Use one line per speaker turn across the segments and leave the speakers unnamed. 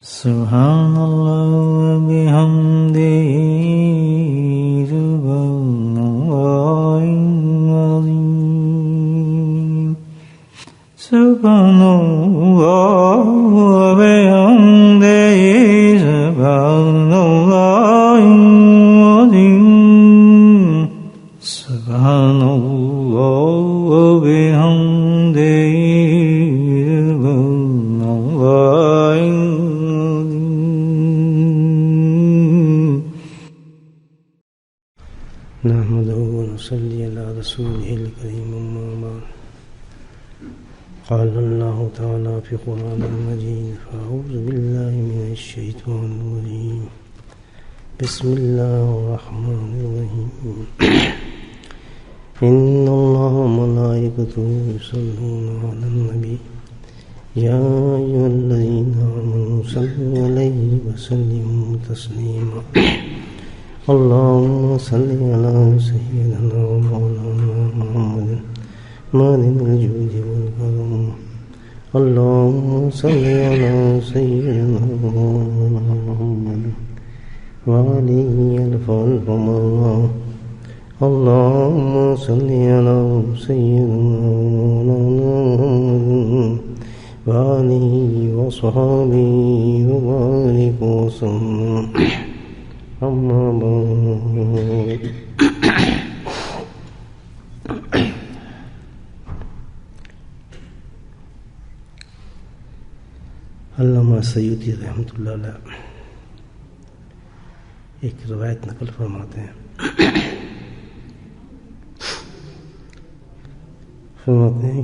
سبحان اللہ و بحمدہ سبحان اللہ العظیم سبحان اللہ و بحمدہ سبحان اللہ العظیم سبحان اللہ و بحمدہ
نحمده ونصلي على رسوله الكريم أما بعد قال الله تعالى في القرآن المجيد فأعوذ بالله من الشيطان الرجيم بسم الله الرحمن الرحيم إن الله وملائكته يصلون على النبي يا أيها الذين آمنوا صلوا عليه وسلموا تسليما اللهم صل على سيدنا ومولانا محمد مالك الجود والكرم اللهم صل على سيدنا ومولانا محمد وعليه ألف مرة اللهم صل على سيدنا ومولانا محمد وعليه وصحبه وبارك وسلم أما بعد علامہ سیوطی رحمۃ اللہ علیہ ایک روایت نقل فرماتے ہیں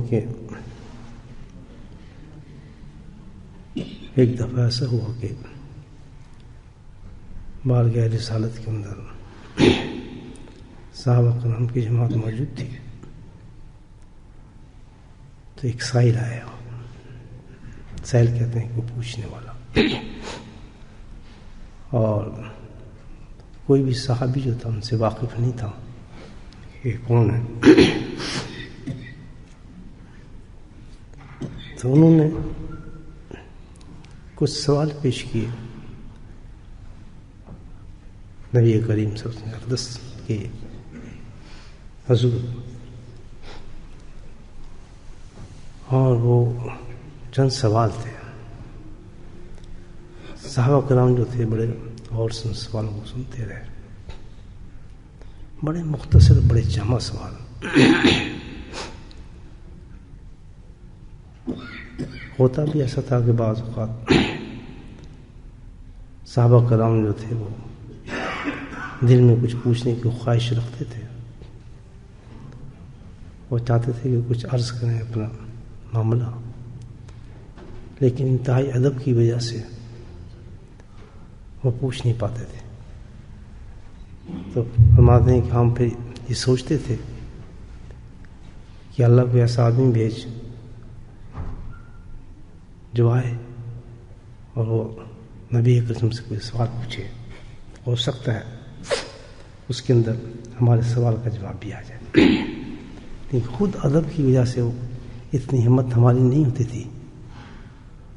کہ ایک دفعہ ایسا ہوا کہ بارگاہ رسالت کے اندر صحابہ کرام کی جماعت موجود تھی تو ایک سائل آیا. سائل کہتے ہیں کہ پوچھنے والا, اور کوئی بھی صحابی جو تھا ان سے واقف نہیں تھا کہ کون ہے. تو انہوں نے کچھ سوال پیش کیے نبی کریم صلی اللہ علیہ وسلم اقدس کے حضور, اور وہ چند سوال تھے. صحابہ کرام جو تھے بڑے اور سوالوں کو سنتے رہے. بڑے مختصر بڑے جامع سوال. ہوتا بھی ایسا تھا کہ بعض اوقات صحابہ کرام جو تھے وہ دل میں کچھ پوچھنے کی خواہش رکھتے تھے, وہ چاہتے تھے کہ کچھ عرض کریں اپنا معاملہ, لیکن انتہائی ادب کی وجہ سے وہ پوچھ نہیں پاتے تھے. تو فرماتے ہیں کہ ہم پھر یہ سوچتے تھے کہ اللہ کو ایسا آدمی بھیج جو آئے اور وہ نبی کریم سے کوئی سوال پوچھے. ہو سکتا ہے اس کے اندر ہمارے سوال کا جواب بھی آ جائے, لیکن خود ادب کی وجہ سے وہ اتنی ہمت ہماری نہیں ہوتی تھی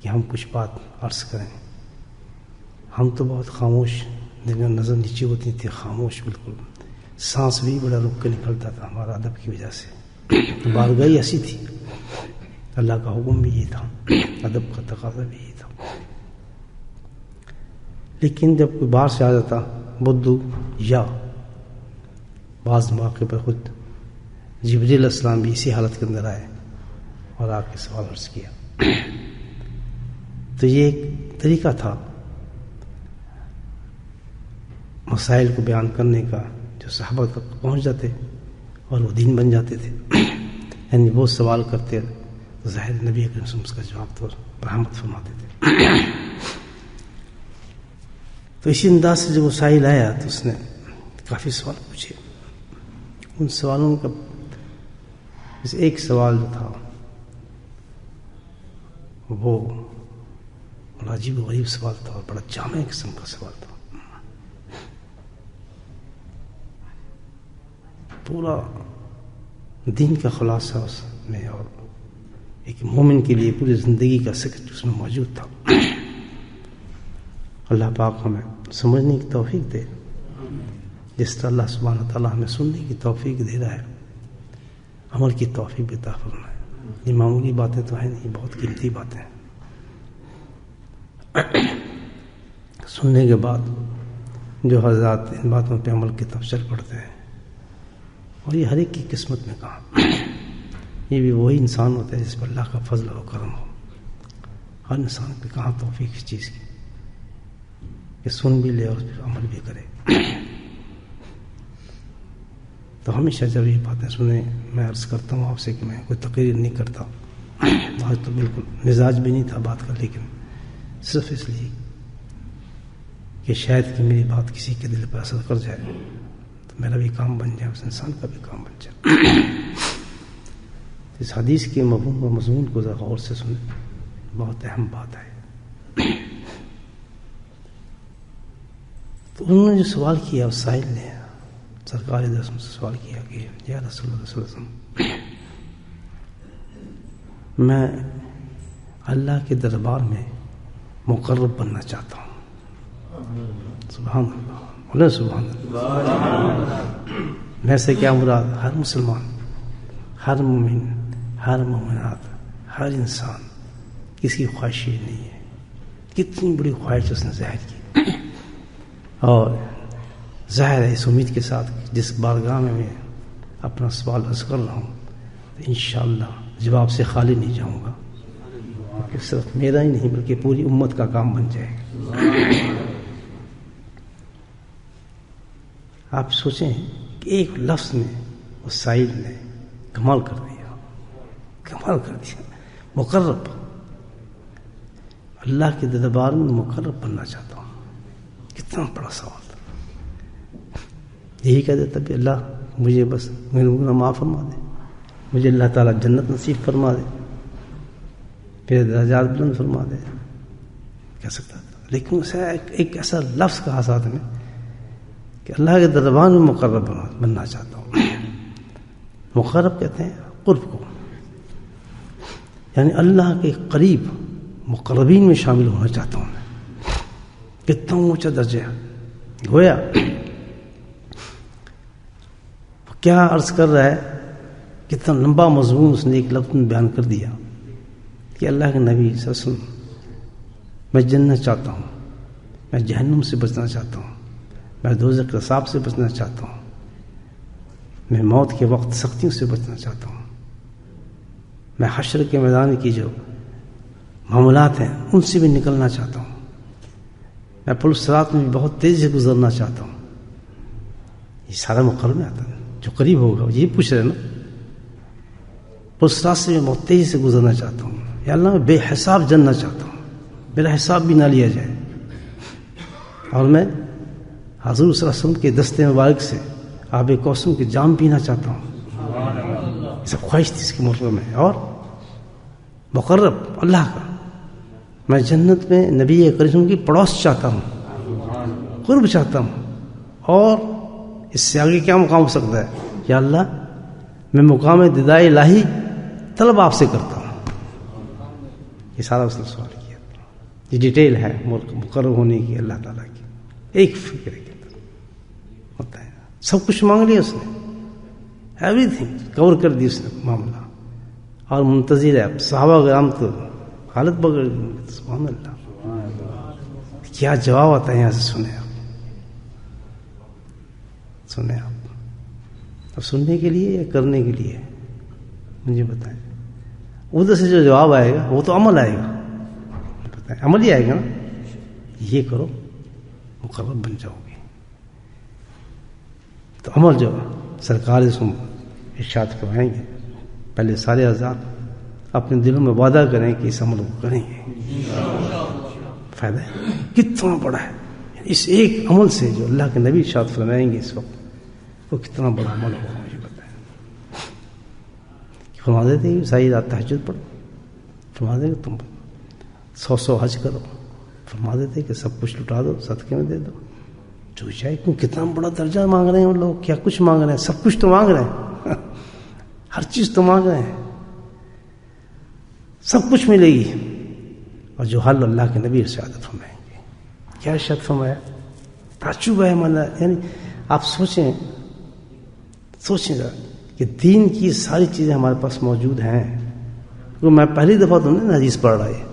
کہ ہم کچھ بات عرض کریں. ہم تو بہت خاموش, دل میں نظر نیچے ہوتی تھی, خاموش بالکل, سانس بھی بڑا رک کے نکلتا تھا ہمارا ادب کی وجہ سے. بارگاہ ایسی تھی, اللہ کا حکم بھی یہ تھا, ادب کا تقاضا بھی یہ تھا. لیکن جب کوئی باہر سے آ جاتا بدو, یا بعض موقع پر خود جبریل علیہ السلام بھی اسی حالت کے اندر آئے اور آ کے سوال عرض کیا, تو یہ ایک طریقہ تھا مسائل کو بیان کرنے کا جو صحابہ تک پہنچ جاتے اور وہ دین بن جاتے تھے. یعنی وہ سوال کرتے تو ظاہر نبی اکرم صلی اللہ علیہ وسلم اس کا جواب تو برآمد فرماتے تھے. تو اسی انداز سے جب وہ سائل آیا تو اس نے کافی سوال پوچھے. ان سوالوں کا ایک سوال جو تھا وہ بڑا عجیب و غریب سوال تھا اور بڑا جامع قسم کا سوال تھا. پورا دین کا خلاصہ اس میں اور ایک مومن کے لیے پوری زندگی کا سکت اس میں موجود تھا. اللہ پاک ہمیں سمجھنے کی توفیق دے، جس طرح اللہ سبحانہ تعالیٰ ہمیں سننے کی توفیق دے رہا ہے، عمل کی توفیق بھی عطا فرمائے۔ یہ معمولی باتیں تو ہیں نہیں، بہت قیمتی باتیں ہیں۔ سننے کے بعد جو حضرات ان باتوں پہ عمل کی طرف چل پڑتے ہیں، اور یہ ہر ایک کی قسمت میں کہاں، یہ بھی وہی انسان ہوتا ہے جس پر اللہ کا فضل و کرم ہو۔ ہر انسان پہ کہاں توفیق اس چیز کی کہ سن بھی لے اور پھر عمل بھی کرے۔ تو ہمیشہ جب یہ باتیں سنیں، میں عرض کرتا ہوں آپ سے کہ میں کوئی تقریر نہیں کرتا، آج تو بالکل مزاج بھی نہیں تھا بات کا، لیکن صرف اس لیے کہ شاید کہ میری بات کسی کے دل پر اثر کر جائے تو میرا بھی کام بن جائے، اس انسان کا بھی کام بن جائے۔ اس حدیث کے مفہوم و مضمون کو ذرا غور سے سنیں، بہت اہم بات ہے۔ تو انہوں نے جو سوال کیا، اس سائل نے سرکار سے سوال کیا کہ یا رسول اللہ صلی اللہ علیہ وسلم، میں اللہ کے دربار میں مقرب بننا چاہتا ہوں۔ سبحان اللہ، بولے سبحان اللہ۔ میں سے کیا مراد؟ ہر مسلمان، ہر مومن، ہر مومنات، ہر انسان، کسی کی خواہش یہ نہیں ہے۔ کتنی بڑی خواہش اس نے ظاہر کی، اور ظاہر ہے اس امید کے ساتھ جس بارگاہ میں میں اپنا سوال عرض کر رہا ہوں، تو انشاءاللہ جواب سے خالی نہیں جاؤں گا، کہ صرف میرا ہی نہیں بلکہ پوری امت کا کام بن جائے گا۔ آپ سوچیں کہ ایک لفظ میں اس سائل نے کمال کر دیا، کمال کر دیا۔ مقرب، اللہ کے دربار میں مقرب بننا چاہتا ہوں، کتنا بڑا سوال تھا۔ یہی کہہ دیتا کہ اللہ مجھے بس میرے گناہ معاف فرما دے، مجھے اللہ تعالیٰ جنت نصیب فرما دے، میرے درجات بلند فرما دے، کہہ سکتا تھا۔ لیکن اسے ایک ایسا لفظ کہا ساتھ میں کہ اللہ کے دربار میں مقرب بننا چاہتا ہوں۔ مقرب کہتے ہیں قرب کو، یعنی اللہ کے قریب مقربین میں شامل ہونا چاہتا ہوں میں۔ کتنا اونچا درجہ ہے، گویا کیا عرض کر رہا ہے، کتنا لمبا مضمون اس نے ایک لفظ میں بیان کر دیا کہ اللہ کے نبی صلی اللہ علیہ وسلم، میں جنت چاہتا ہوں، میں جہنم سے بچنا چاہتا ہوں، میں دوزخ کے عذاب سے بچنا چاہتا ہوں، میں موت کے وقت سختیوں سے بچنا چاہتا ہوں، میں حشر کے میدان کی جو معاملات ہیں ان سے بھی نکلنا چاہتا ہوں، میں پل صراط میں بھی بہت تیزی سے گزرنا چاہتا ہوں۔ یہ سارا مقرر میں آتا ہے، جو قریب ہوگا یہ پوچھ رہے نا، پل صراط سے میں بہت تیزی سے گزرنا چاہتا ہوں، یا اللہ میں بے حساب جننا چاہتا ہوں، میرا حساب بھی نہ لیا جائے، اور میں حضور صلی اللہ علیہ وسلم کے دستے مبارک سے آب کوثر کے جام پینا چاہتا ہوں۔ یہ سب خواہش تھی اس کے مرغ میں۔ اور مقرب اللہ کا، میں جنت میں نبی کریم کی پڑوس چاہتا ہوں، قرب چاہتا ہوں، اور اس سے آگے کیا مقام ہو سکتا ہے؟ یا اللہ میں مقام دیدار الہی طلب آپ سے کرتا ہوں۔ یہ سارا اس نے سوال کیا، یہ ڈیٹیل ہے مقرب ہونے کی اللہ تعالیٰ کی، ایک فکر کے اندر ہوتا ہے۔ سب کچھ مانگ لیا اس نے، ایوری تھنگ کور کر دی اس نے معاملہ، اور منتظر ہے صحابہ کرام تو حالت بگڑ گئی۔ سبحان اللہ، کیا جواب آتا ہے یہاں سے، سنیں آپ، سنیں آپ۔ اب سننے کے لیے یا کرنے کے لیے مجھے بتائیں، ادھر سے جو جواب آئے گا وہ تو عمل آئے گا، بتائیں عمل ہی آئے گا نا، یہ کرو مقرب بن جاؤ گے۔ تو عمل جو سرکار ارشاد فرمائیں گے، پہلے سارے آزاد اپنے دلوں میں وعدہ کریں کہ اس عمل کو کریں گے، فائدہ ہے کتنا بڑا ہے اس ایک عمل سے جو اللہ کے نبی ارشاد فرمائیں گے اس وقت، وہ کتنا بڑا عمل ہوگا مجھے بتائیں۔ فرما دیتے کہ ساری رات تہجد پڑھو، فرما دے کہ تم 100 حج کرو، فرما دیتے کہ سب کچھ لٹا دو، صدقے میں دے دو، جو چاہے۔ کیوں کتنا بڑا درجہ مانگ رہے ہیں وہ لوگ، کیا کچھ مانگ رہے ہیں، سب کچھ تو مانگ رہے ہیں، ہر چیز تو مانگ رہے ہیں، سب کچھ ملے گی، اور جو حل اللہ کے نبی ارشاد فرمائیں گے کیا ارشاد فرمایا؟ تعجب ہے مانا، یعنی آپ سوچیں ذرا کہ دین کی ساری چیزیں ہمارے پاس موجود ہیں. کیونکہ میں پہلی دفعہ تو نہیں حدیث پڑھ رہا ہے،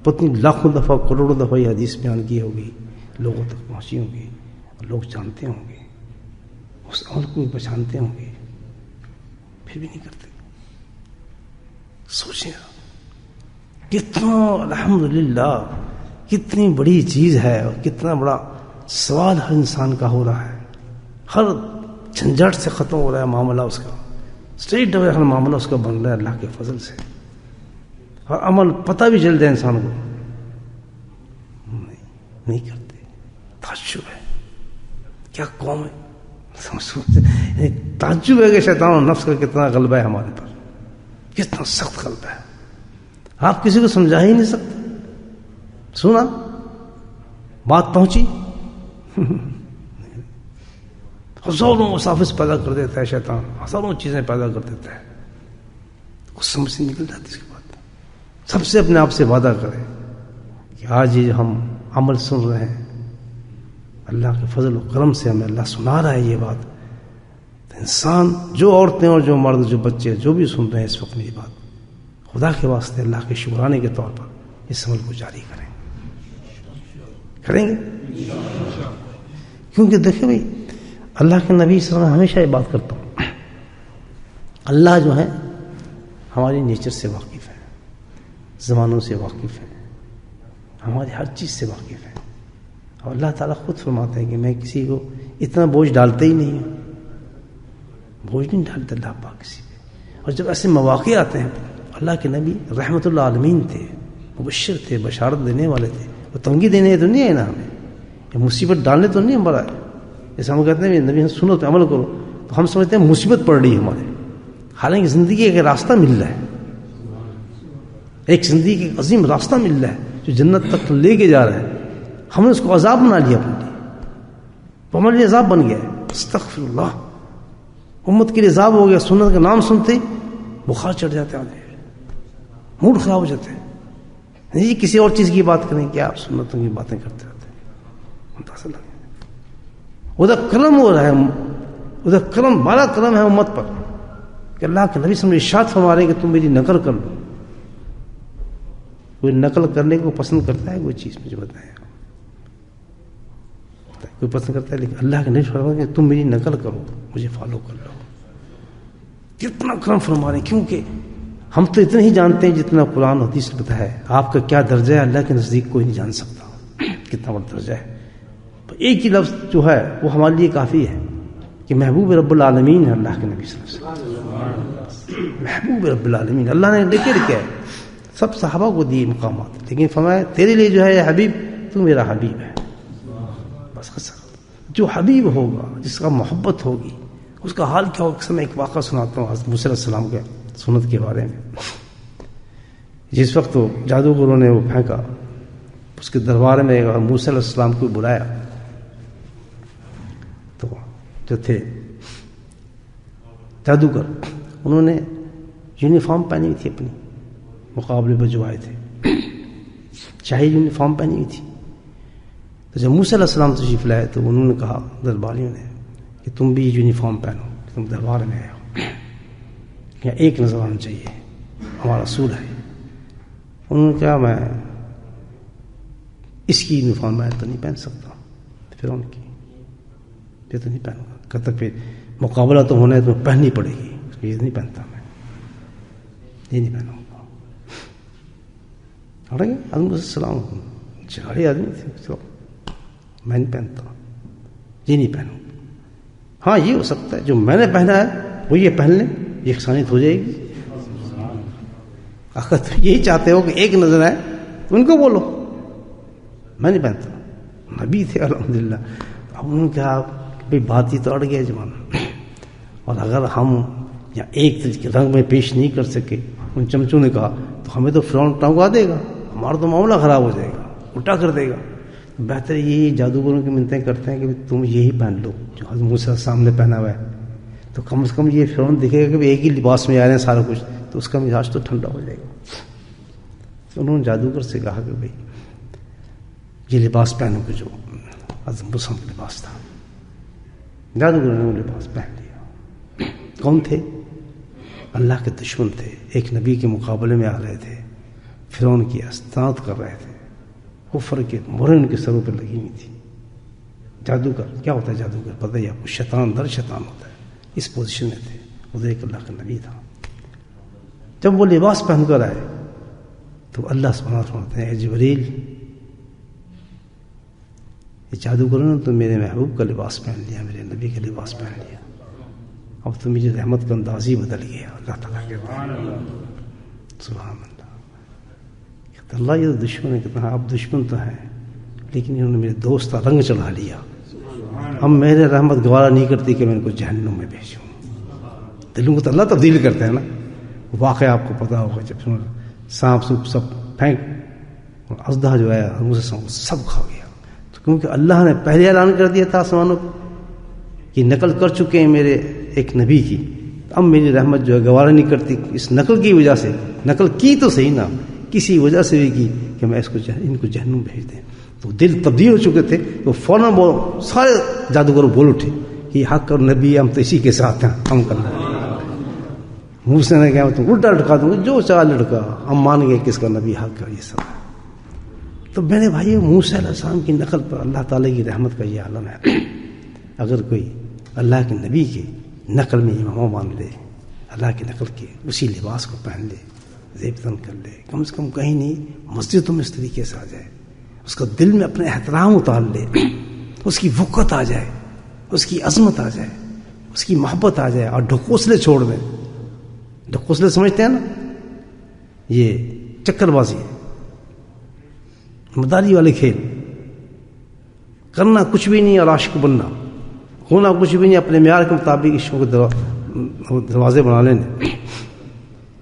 پتنی لاکھوں دفعہ کروڑوں دفعہ یہ حدیث بیان کی ہوگی، لوگوں تک پہنچی ہوگی، اور لوگ جانتے ہوں گے، اس عمل کو بھی پہچانتے ہوں گے، پھر بھی نہیں کرتے. سوچیں کتنا الحمدللہ کتنی بڑی چیز ہے، اور کتنا بڑا سوال ہر انسان کا ہو رہا ہے. ہر جھنجھٹ سے ختم ہو رہا ہے معاملہ اس کا، اسٹریٹ اوے ہر معاملہ اس کا بن رہا ہے اللہ کے فضل سے. اور عمل پتہ بھی چل جائے انسان کو، نہیں کرتے. تعجب ہے، کیا قوم ہے. تعجب ہے کہ شیطان و نفس کا کتنا غلبہ ہے ہمارے پر، کتنا سخت غلبہ ہے. آپ کسی کو سمجھا ہی نہیں سکتے. سنا بات پہنچی، ہزاروں مسافر پیدا کر دیتا ہے شیطان، ہزاروں چیزیں پیدا کر دیتا ہے. کچھ سمجھ سے نکل جاتی اس کی بات. سب سے اپنے آپ سے وعدہ کرے کہ آج یہ ہم عمل سن رہے ہیں، اللہ کے فضل و کرم سے ہمیں اللہ سنا رہا ہے یہ بات. انسان جو عورتیں اور جو مرد جو بچے جو بھی سن رہے ہیں اس وقت میری بات، خدا کے واسطے اللہ کے شکرانے کے طور پر اس عمل کو جاری کریں گے. کیونکہ دیکھیں بھائی اللہ کے نبی صلی اللہ علیہ وسلم ہمیشہ یہ بات کرتا ہوں، اللہ جو ہے ہماری نیچر سے واقف ہے، زمانوں سے واقف ہے، ہماری ہر چیز سے واقف ہے. اور اللہ تعالیٰ خود فرماتے ہیں کہ میں کسی کو اتنا بوجھ ڈالتا ہی نہیں ہوں، بوجھ نہیں ڈالتا اللہ پاک کسی پہ. اور جب ایسے مواقع آتے ہیں، اللہ کے نبی رحمت اللہ عالمین تھے، مبشر تھے، بشارت دینے والے تھے. وہ تنگی دینے تو نہیں ہے نا ہمیں، یہ مصیبت ڈالنے تو نہیں ہمارا ہے. جیسے ہم کہتے ہیں نبی سنو تو عمل کرو، تو ہم سمجھتے ہیں مصیبت پڑ رہی ہے ہمارے. حالانکہ زندگی کا ایک راستہ مل رہا ہے، ایک زندگی کا عظیم راستہ مل رہا ہے جو جنت تک لے کے جا رہا ہے. ہم نے اس کو عذاب بنا لیا اپنے لیے، تو ہمارے لیے عذاب بن گیا ہے. استغفر اللہ، امت کے لیے عذاب ہو گیا. سنت کا نام سنتے بخار چڑھ جاتے ہیں، موڈ خراب ہو جاتے ہیں. نہیں کسی اور چیز کی بات کریں، کیا آپ سنتوں کی باتیں کرتے رہتے ہیں. ادھر کرم ہو رہا ہے، ادھر کرم بڑا کرم ہے امت پر کہ اللہ کے نبی صلی اللہ علیہ وسلم ارشاد فرما رہے ہیں کہ تم میری نقل کر لو. کوئی نقل کرنے کو پسند کرتا ہے؟ کوئی چیز مجھے بتائیں، کوئی پسند کرتا ہے؟ لیکن اللہ کے نبی فرما رہے ہیں کہ تم میری نقل کرو، مجھے فالو کر لو. کتنا کرم فرما رہے ہیں. کیونکہ ہم تو اتنا ہی جانتے ہیں جتنا قرآن حدیث بتا ہے. آپ کا کیا درجہ ہے اللہ کے نزدیک کوئی نہیں جان سکتا کتنا بڑا درجہ ہے. ایک ہی لفظ جو ہے وہ ہمارے لیے کافی ہے کہ محبوب رب العالمین ہے اللہ کے نبی صلی اللہ علیہ وسلم. محبوب رب العالمین اللہ نے ذکر کیا ہے، سب صحابہ کو دیے مقامات، لیکن فرمایا تیرے لیے جو ہے حبیب تو میرا حبیب ہے. بس جو حبیب ہوگا، جس کا محبت ہوگی، اس کا حال کیا ہوگا. میں ایک واقعہ سناتا ہوں حضرت موسیٰ علیہ السلام کے سنت کے بارے میں. جس وقت وہ جادوگروں نے وہ پھینکا، اس کے دربار میں موسیٰ علیہ السلام کو بلایا، تو جو تھے جادوگر انہوں نے یونیفارم پہنی ہوئی تھی، اپنی مقابلے پر جو آئے تھے شاہی یونیفارم پہنی ہوئی تھی. تو جب موسیٰ علیہ السلام تشریف لائے تو انہوں نے کہا درباریوں نے کہ تم بھی یونیفارم پہنو، تم دربار میں آئے ہو، یا ایک نظر آنا چاہیے، ہمارا رسول ہے. انہوں نے کہا میں اس کی یونیفارم میں تو نہیں پہن سکتا. پھر ان کی یہ تو نہیں پہنوں گا. کہتا پھر مقابلہ تو ہونا ہے تو پہننی پڑے گی. یہ نہیں پہنتا میں، یہ نہیں پہنوں گا. آدم علیہ السلام جھاڑی آدمی تھے، چلو میں نہیں پہنتا، یہ نہیں پہنوں. ہاں یہ ہو سکتا ہے جو میں نے پہنا ہے وہ یہ پہن لیں، یہ یکسانیت ہو جائے گی. اگر تم یہی چاہتے ہو کہ ایک نظر آئے تو ان کو بولو میں نہیں پہنتا. نبی تھے الحمدللہ. اب انہوں نے کہا کہ بات ہی تو اڑ گیا زمانہ، اور اگر ہم یا ایک رنگ میں پیش نہیں کر سکے، ان چمچوں نے کہا، تو ہمیں تو فرعون ٹانگوا دے گا، ہمارا تو معاملہ خراب ہو جائے گا، الٹا کر دے گا. بہتر یہی جادوگروں کی منتیں کرتے ہیں کہ تم یہی پہن لو جو حضرت موسیٰ سامنے پہنا ہوا ہے، تو کم سے کم یہ فرعون دیکھے گا کہ ایک ہی لباس میں آ رہے ہیں سارا کچھ، تو اس کا مزاج تو ٹھنڈا ہو جائے گا. تو انہوں نے جادوگر سے کہا کہ بھائی یہ لباس پہنو کے جو عظم بسم کا لباس تھا، جادوگر نے وہ لباس پہن لیا۔ کون تھے؟ اللہ کے دشمن تھے، ایک نبی کے مقابلے میں آ رہے تھے، فرعون کی استناد کر رہے تھے، کفر کے مہریں ان کے سروں پہ لگی ہوئی تھی۔ جادوگر کیا ہوتا ہے؟ جادوگر پتہ ہی آپ کو، شیطان در شیطان ہوتا ہے، اس پوزیشن میں تھے، ادھر ایک اللہ کا نبی تھا۔ جب وہ لباس پہن کر آئے تو اللہ سبحانہ وتعالی فرماتے ہیں، اے جبریل، یہ جادوگروں نے تو میرے محبوب کا لباس پہن لیا، میرے نبی کا لباس پہن لیا، اب تو میری رحمت کا انداز ہی بدل گیا۔ اللہ تعالیٰ کے سبحان اللہ، اللہ یہ تو دشمن ہے، کتنا اب دشمن تو ہیں لیکن انہوں نے میرے دوست کا رنگ چڑھا لیا، اب میرے رحمت گوارا نہیں کرتی کہ میں ان کو جہنم میں بھیجوں۔ دلوں کو تو اللہ تبدیل کرتا ہے نا۔ واقعہ آپ کو پتا ہوگا، جب سانپ سوپ سب پھینک، اژدہا جو ہے سب کھا گیا، تو کیونکہ اللہ نے پہلے اعلان کر دیا تھا آسمانوں کو کہ نقل کر چکے ہیں میرے ایک نبی کی، اب میری رحمت جو ہے گوارا نہیں کرتی اس نقل کی وجہ سے، نقل کی تو صحیح نا، کسی وجہ سے بھی کی کہ میں ان کو جہنم بھیج دیں۔ تو دل تبدیل ہو چکے تھے، تو فوراً سارے جادوگر بول اٹھے کہ حق اور نبی ہم تو اسی کے ساتھ ہیں، ہم کرنا منہ سے نہ کیا تم الٹا لٹکا دوں گا، جو چاہ لڑکا، ہم مان گئے کس کا نبی حق ہے، یہ سب ہے۔ تو میرے بھائی موسیٰ علیہ السلام کی نقل پر اللہ تعالیٰ کی رحمت کا یہ عالم ہے۔ اگر کوئی اللہ کے نبی کی نقل میں امام مان لے، اللہ کی نقل کے اسی لباس کو پہن لے، زیب تن کر لے، کم سے کم کہیں نہیں مسجدوں میں اس طریقے سے آ جائے، اس کا دل میں اپنے احترام اتار لے، اس کی وقت آ جائے، اس کی عظمت آ جائے، اس کی محبت آ جائے، اور ڈھکوسلے چھوڑ دیں۔ ڈھکوسلے سمجھتے ہیں نا، یہ چکر بازی، مداری والے کھیل، کرنا کچھ بھی نہیں اور عاشق بننا، ہونا کچھ بھی نہیں، اپنے معیار کے مطابق عشق کے دروازے بنا لینے۔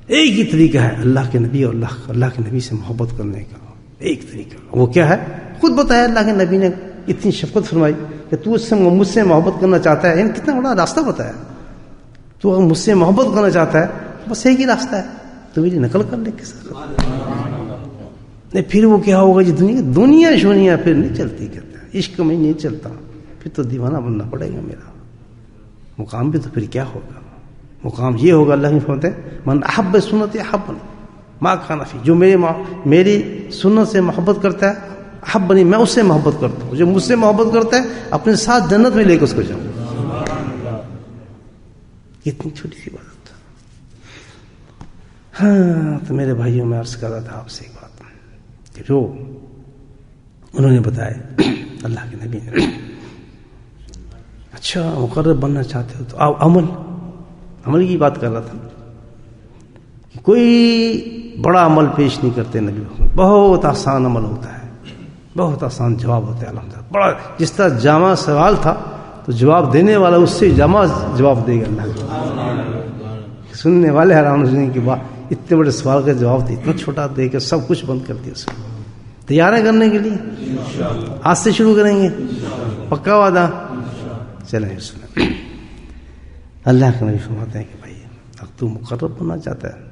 ایک ہی طریقہ ہے اللہ کے نبی اور اللہ کے نبی سے محبت کرنے کا، ایک طریقہ، وہ کیا ہے؟ خود بتایا اللہ کے نبی نے، اتنی شفقت فرمائی کہ تو مجھ سے محبت کرنا چاہتا ہے، کتنا بڑا راستہ بتایا، تو اگر مجھ سے محبت کرنا چاہتا ہے بس ایک ہی راستہ ہے، تو میری نقل کر لے کس طرح۔ نہیں پھر وہ کیا ہوگا جی، دنیا شونیا پھر نہیں چلتی، کہتا ہے عشق میں نہیں چلتا، پھر تو دیوانہ بننا پڑے گا میرا مقام بھی، تو پھر کیا ہوگا؟ مقام یہ ہوگا، اللہ کی فرماتے ہیں من احب سنتی احبنی ما کان فی، جو میری سنت سے محبت کرتا ہے احبنی، میں اس سے محبت کرتا ہوں، جو مجھ سے محبت کرتا ہے اپنے ساتھ جنت میں لے کے اس کو جاؤں۔ کتنی چھوٹی سی بات ہے۔ ہاں تو میرے بھائیوں، میں عرض کر رہا تھا آپ سے ایک بات کہ جو انہوں نے بتایا اللہ کے نبی نے، اچھا مقرب بننا چاہتے ہو تو آپ عمل کی بات کر رہا تھا کہ کوئی بڑا عمل پیش نہیں کرتے نبی، بہت آسان عمل ہوتا ہے، بہت آسان جواب ہوتا ہے الحمدللہ۔ بڑا جس طرح جامع سوال تھا تو جواب دینے والا اس سے جامع جواب دے گا اللہ، سننے والے حیران ہو جانے کے بعد اتنے بڑے سوال کا جواب دے، اتنا چھوٹا دے کر سب کچھ بند کر دیا۔ اس کو تیار ہے کرنے کے لیے؟ آج سے شروع کریں گے، پکا وعدہ؟ چلیں سنیں۔ اللہ کے نبی فرماتے ہیں کہ بھائی اگر تو مقرب بننا چاہتا ہے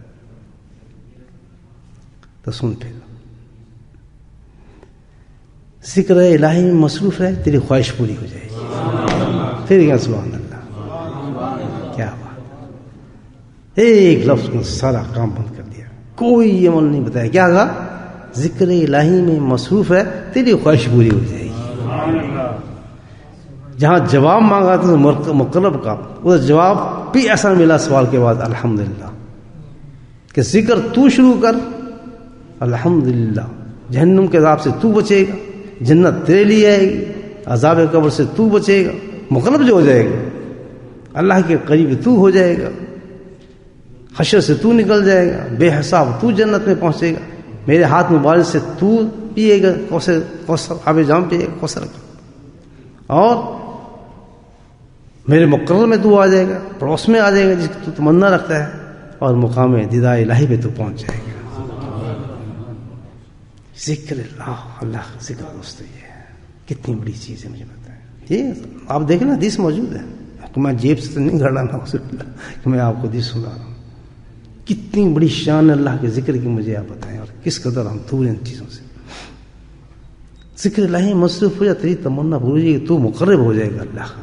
تو سن، پھر ذکر الہی میں مصروف رہے، تیری خواہش پوری ہو جائے گی۔ پھر کیا سبحان اللہ، کیا بات، ایک لفظ میں سارا کام بند کر دیا، کوئی عمل نہیں بتایا، کیا کہا؟ ذکر الہی میں مصروف ہے، تیری خواہش پوری ہو جائے گی۔ جہاں جواب مانگا تھا مقرب کا، وہ جواب بھی ایسا ملا سوال کے بعد الحمدللہ، کہ ذکر تو شروع کر، الحمدللہ، جہنم کے عذاب سے تو بچے گا، جنت تیرے لیے آئے گی، عذاب قبر سے تو بچے گا، مقرب جو ہو جائے گا، اللہ کے قریب تو ہو جائے گا، حشر سے تو نکل جائے گا، بے حساب تو جنت میں پہنچے گا، میرے ہاتھ مبارک سے تو پیے گا کوثر، آب جام پیے گا کوثر کا، اور میرے مقرر میں تو آ جائے گا، پڑوس میں آ جائے گا جس کی تو تمنا رکھتا ہے، اور مقام دیدار الہی پہ تو پہنچ جائے گا۔ ذکر اللہ ذکر دوستو، یہ کتنی بڑی چیز ہے، مجھے بتائیں۔ یہ آپ دیکھیں نا، حدیث موجود ہے، میں جیب سے نہیں گھڑا نا کہ میں آپ کو حدیث سنا رہا ہوں۔ کتنی بڑی شان اللہ کے ذکر کی، مجھے آپ بتائیں، اور کس قدر ہم دور ہیں ان چیزوں سے۔ ذکر الہی مصروف ہو جائے تیری تمنا بھول جائے گی، تو مقرب ہو جائے گا اللہ کا.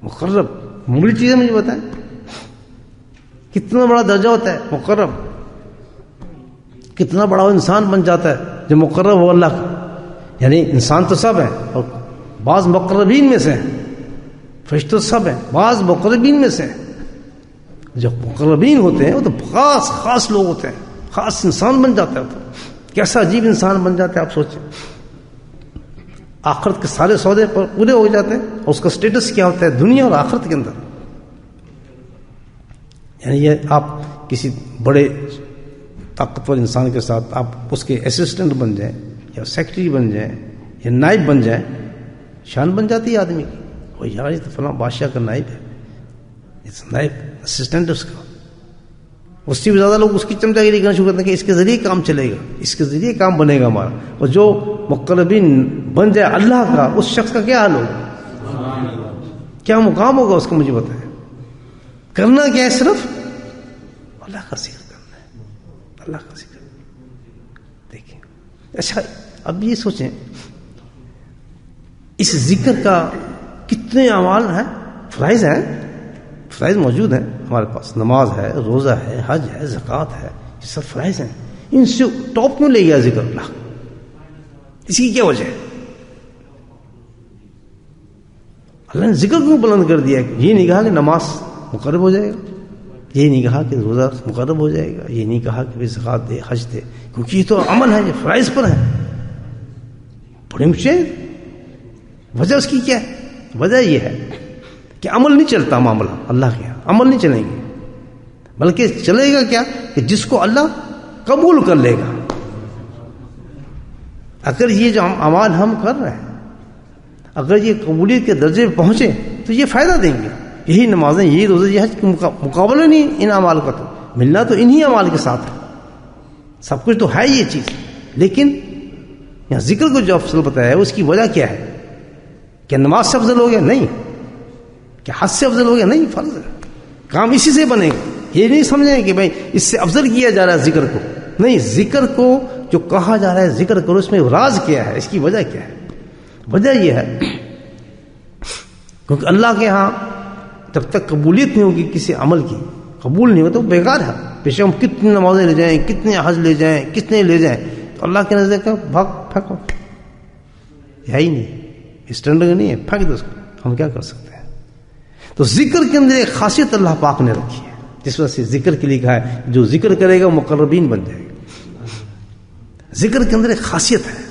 مقرب معمولی چیز ہے، مجھے بتائیں کتنا بڑا درجہ ہوتا ہے مقرب. کتنا بڑا انسان بن جاتا ہے جو مقرب ہو اللہ کا. یعنی انسان تو سب ہیں اور بعض مقربین میں سے ہیں، فرشتے سب ہیں، بعض مقربین میں سے ہیں. جو مقربین ہوتے ہیں وہ تو خاص لوگ ہوتے ہیں، خاص انسان بن جاتا ہے. تو کیسا عجیب انسان بن جاتا ہے آپ سوچیں. آخرت کے سارے سودے پر پورے ہو جاتے ہیں اور اس کا سٹیٹس کیا ہوتا ہے دنیا اور آخرت کے اندر. یعنی یہ آپ کسی بڑے طاقتور انسان کے ساتھ آپ اس کے اسسٹنٹ بن جائیں یا سیکرٹری بن جائیں یا نائب بن جائیں، شان بن جاتی ہے آدمی کی. وہ یار یہ تو فلاں بادشاہ کا نائب ہے، نائب اسسٹنٹ اس کا. اس سے بھی زیادہ لوگ اس کی چمچا گیری کرنا شروع کرتے ہیں کہ اس کے ذریعے کام چلے گا، اس کے ذریعے کام بنے گا ہمارا. اور جو مقربین بن جائے اللہ کا، اس شخص کا کیا حال ہوگا، کیا مقام ہوگا اس کا، مجھے بتائیں. کرنا کیا ہے؟ صرف اللہ کا ذکر کرنا ہے، اللہ کا ذکر. دیکھیں اچھا اب یہ سوچیں اس ذکر کا کتنے اعمال ہیں، فرائض ہیں، فرائض موجود ہیں ہمارے پاس. نماز ہے، روزہ ہے، حج ہے، زکوٰۃ ہے، یہ سب فرائض ہیں. ان سے ٹاپ کیوں لے گیا ذکر اللہ؟ اس کی کیا وجہ ہے؟ اللہ نے ذکر کیوں بلند کر دیا؟ یہ نہیں کہا کہ نماز مقرب ہو جائے گا، یہ نہیں کہا کہ روزہ مقرب ہو جائے گا، یہ نہیں کہا کہ زکوٰۃ دے، حج دے، کیونکہ یہ تو عمل ہے، یہ فرائض پر ہے، بڑے اونچے. وجہ اس کی کیا ہے؟ وجہ یہ ہے کہ عمل نہیں چلتا معاملہ اللہ کے یہاں. عمل نہیں چلیں گے، بلکہ چلے گا کیا کہ جس کو اللہ قبول کر لے گا. اگر یہ جو اعمال ہم کر رہے ہیں اگر یہ قبولیت کے درجے پہ پہنچے تو یہ فائدہ دیں گے. یہی نمازیں، یہی روزے، یہ حج مقابلہ نہیں ان اعمال کا. تو ملنا تو انہی اعمال کے ساتھ ہے، سب کچھ تو ہے یہ چیز. لیکن یہاں ذکر کو جو افضل بتایا ہے اس کی وجہ کیا ہے؟ کیا نماز سے افضل ہو گیا؟ نہیں. کیا حج سے افضل ہو گیا؟ نہیں. فرض ہے، کام اسی سے بنے گا. یہ نہیں سمجھیں کہ بھائی اس سے افضل کیا جا رہا ہے ذکر کو. نہیں، ذکر کو جو کہا جا رہا ہے ذکر کرو، اس میں راز کیا ہے، اس کی وجہ کیا ہے؟ وجہ یہ ہے کیونکہ اللہ کے ہاں جب تک قبولیت نہیں ہوگی کسی عمل کی، قبول نہیں ہو تو بیکار ہے. پیچھے ہم کتنی نمازیں لے جائیں، کتنے حج لے جائیں، کتنے لے جائیں، تو اللہ کے نزدیک کا بھاگ پھینکو، ہے ہی نہیں، اسٹینڈرڈ نہیں ہے، پھینک دو اس کو. ہم کیا کر سکتے ہیں؟ تو ذکر کے اندر ایک خاصیت اللہ پاک نے رکھی ہے، جس وجہ سے ذکر کے لیے کہا ہے جو ذکر کرے گا وہ مقربین بن جائے گا. ذکر کے اندر ایک خاصیت ہے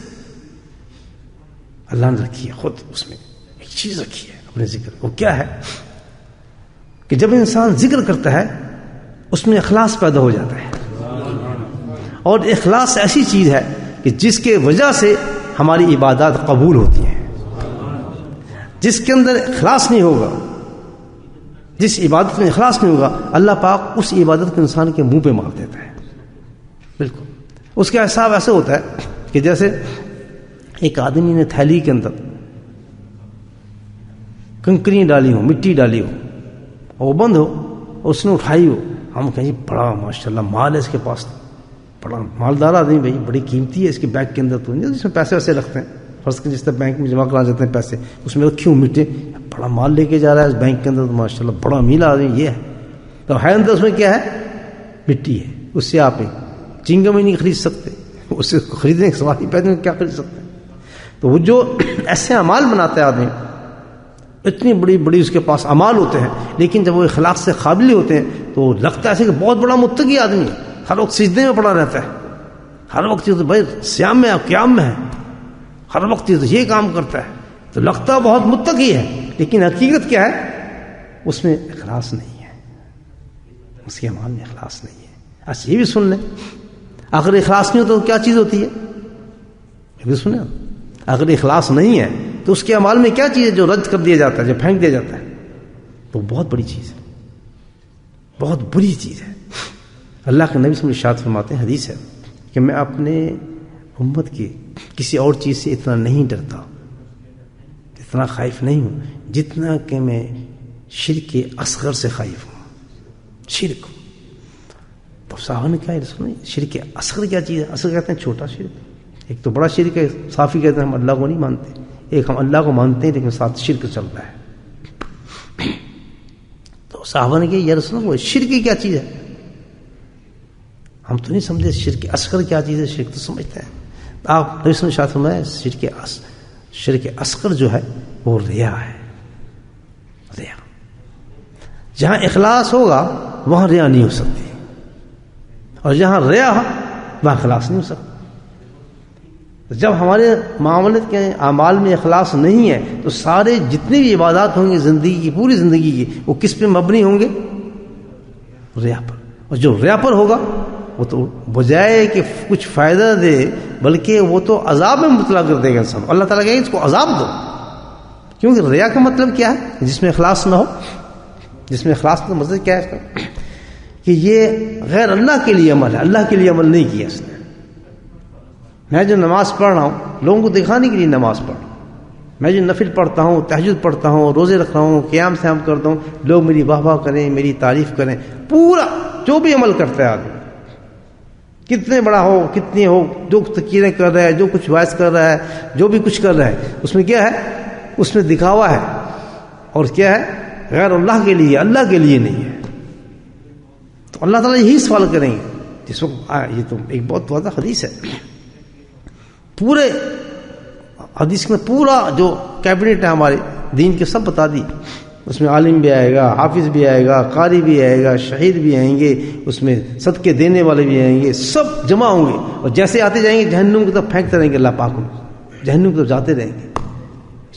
اللہ نے رکھی ہے، خود اس میں ایک چیز رکھی ہے اپنے ذکر. وہ کیا ہے کہ جب انسان ذکر کرتا ہے اس میں اخلاص پیدا ہو جاتا ہے. اور اخلاص ایسی چیز ہے کہ جس کے وجہ سے ہماری عبادات قبول ہوتی ہیں. جس کے اندر اخلاص نہیں ہوگا، جس عبادت میں اخلاص نہیں ہوگا، اللہ پاک اس عبادت کو انسان کے منہ پہ مار دیتا ہے. بالکل اس کا حساب ایسے ہوتا ہے کہ جیسے ایک آدمی نے تھیلی کے اندر کنکری ڈالی ہو، مٹی ڈالی ہو، اور وہ بند ہو، اور اس نے اٹھائی ہو. ہم کہیں بڑا ماشاءاللہ مال ہے اس کے پاس، بڑا مالدار آدمی، بھائی بڑی قیمتی ہے اس کے بیگ کے اندر. تو جس میں پیسے ویسے رکھتے ہیں، فرض کے جس طرح بینک میں جمع کرا جاتے ہیں پیسے، اس میں رکھی ہوں مٹی، بڑا مال لے کے جا رہا ہے اس بینک کے اندر، تو ماشاءاللہ بڑا امیر آدمی یہ ہے. تو ہے اندر اس میں کیا ہے؟ مٹی ہے. اس سے آپ چنگم ہی نہیں خرید سکتے، اس سے خریدنے کے سوال ہی پیدا کیا خرید سکتے ہیں. تو وہ جو ایسے اعمال بناتا ہے آدمی، اتنی بڑی بڑی اس کے پاس اعمال ہوتے ہیں، لیکن جب وہ اخلاق سے قابل ہوتے ہیں تو لگتا ہے ایسے کہ بہت بڑا متقی آدمی ہے، ہر وقت سجدے میں پڑا رہتا ہے، ہر وقت یہ تو بھائی سیام میں قیام میں ہے، ہر وقت یہ تو یہ کام کرتا ہے، تو لگتا بہت متقی ہے، لیکن حقیقت کیا ہے؟ اس میں اخلاص نہیں ہے، اس کے اعمال میں اخلاص نہیں ہے. اچھا یہ بھی سن لیں، اگر اخلاص نہیں ہوتا تو کیا چیز ہوتی ہے؟ یہ بھی سنیں. اگر اخلاص نہیں ہے تو اس کے اعمال میں کیا چیز ہے جو رد کر دیا جاتا ہے، جو پھینک دیا جاتا ہے؟ تو بہت بڑی چیز ہے، بہت بری چیز ہے. اللہ کے نبی صلی اللہ علیہ وسلم ارشاد فرماتے ہیں، حدیث ہے کہ میں اپنے امت کی کسی اور چیز سے اتنا نہیں ڈرتا، اتنا خائف نہیں ہوں جتنا کہ میں شرک اصغر سے خائف ہوں. شرک تو صاحب نے کہا رسول نہیں، شرک اصغر کیا چیز ہے؟ اصغر کہتے ہیں چھوٹا شرک. ایک تو بڑا شرک ہے، صافی کہتے ہیں ہم اللہ کو نہیں مانتے، ایک ہم اللہ کو مانتے ہیں لیکن ساتھ شرک چل رہا ہے۔ تو صحابہ نے کہا یا رسول اللہ شرک کیا چیز ہے؟ ہم تو نہیں سمجھے شرک اصغر کیا چیز ہے، شرک تو سمجھتے ہیں۔ آپ نبی صلی اللہ علیہ وسلم نے شرک اصغر جو ہے وہ ریا ہے، ریا۔ جہاں اخلاص ہوگا وہاں ریا نہیں ہو سکتی، اور جہاں ریا وہاں اخلاص نہیں ہو سکتا۔ جب ہمارے معاملات کے اعمال میں اخلاص نہیں ہے تو سارے جتنی بھی عبادات ہوں گے زندگی کی، پوری زندگی کی، وہ کس پہ مبنی ہوں گے؟ ریا پر۔ اور جو ریا پر ہوگا وہ تو بجائے کہ کچھ فائدہ دے بلکہ وہ تو عذاب میں مبتلا کر دے گا انسان۔ اللہ تعالیٰ کہے گا اس کو عذاب دو، کیونکہ ریا کا مطلب کیا ہے؟ جس میں اخلاص نہ ہو۔ جس میں اخلاص کا مطلب کیا ہے اس کا؟ کہ یہ غیر اللہ کے لیے عمل ہے، اللہ کے لیے عمل نہیں کیا اس نے۔ میں جو نماز پڑھ رہا ہوں لوگوں کو دکھانے کے لیے نماز پڑھ رہا ہوں، میں جو نفل پڑھتا ہوں، تہجد پڑھتا ہوں، روزے رکھ رہا ہوں، قیام سیام کرتا ہوں، لوگ میری واہ واہ کریں، میری تعریف کریں۔ پورا جو بھی عمل کرتا ہے آدمی، کتنے بڑا ہو کتنی ہو، جو تقریریں کر رہا ہے، جو کچھ وائس کر رہا ہے، جو بھی کچھ کر رہا ہے، اس میں کیا ہے؟ اس میں دکھاوا ہے، اور کیا ہے؟ غیر اللہ کے لیے، اللہ کے لیے نہیں ہے۔ تو اللہ تعالیٰ یہی سوال کریں گے جس وقت یہ تو ایک بہت واضح حدیث ہے، پورے حدیث میں پورا جو کیبنٹ ہے ہمارے دین کے سب بتا دی۔ اس میں عالم بھی آئے گا، حافظ بھی آئے گا، قاری بھی آئے گا، شہید بھی آئیں گے، اس میں صدقے دینے والے بھی آئیں گے، سب جمع ہوں گے، اور جیسے آتے جائیں گے جہنم کی طرف پھینکتے رہیں گے، اللہ پاک جہنم کی طرف جاتے رہیں گے۔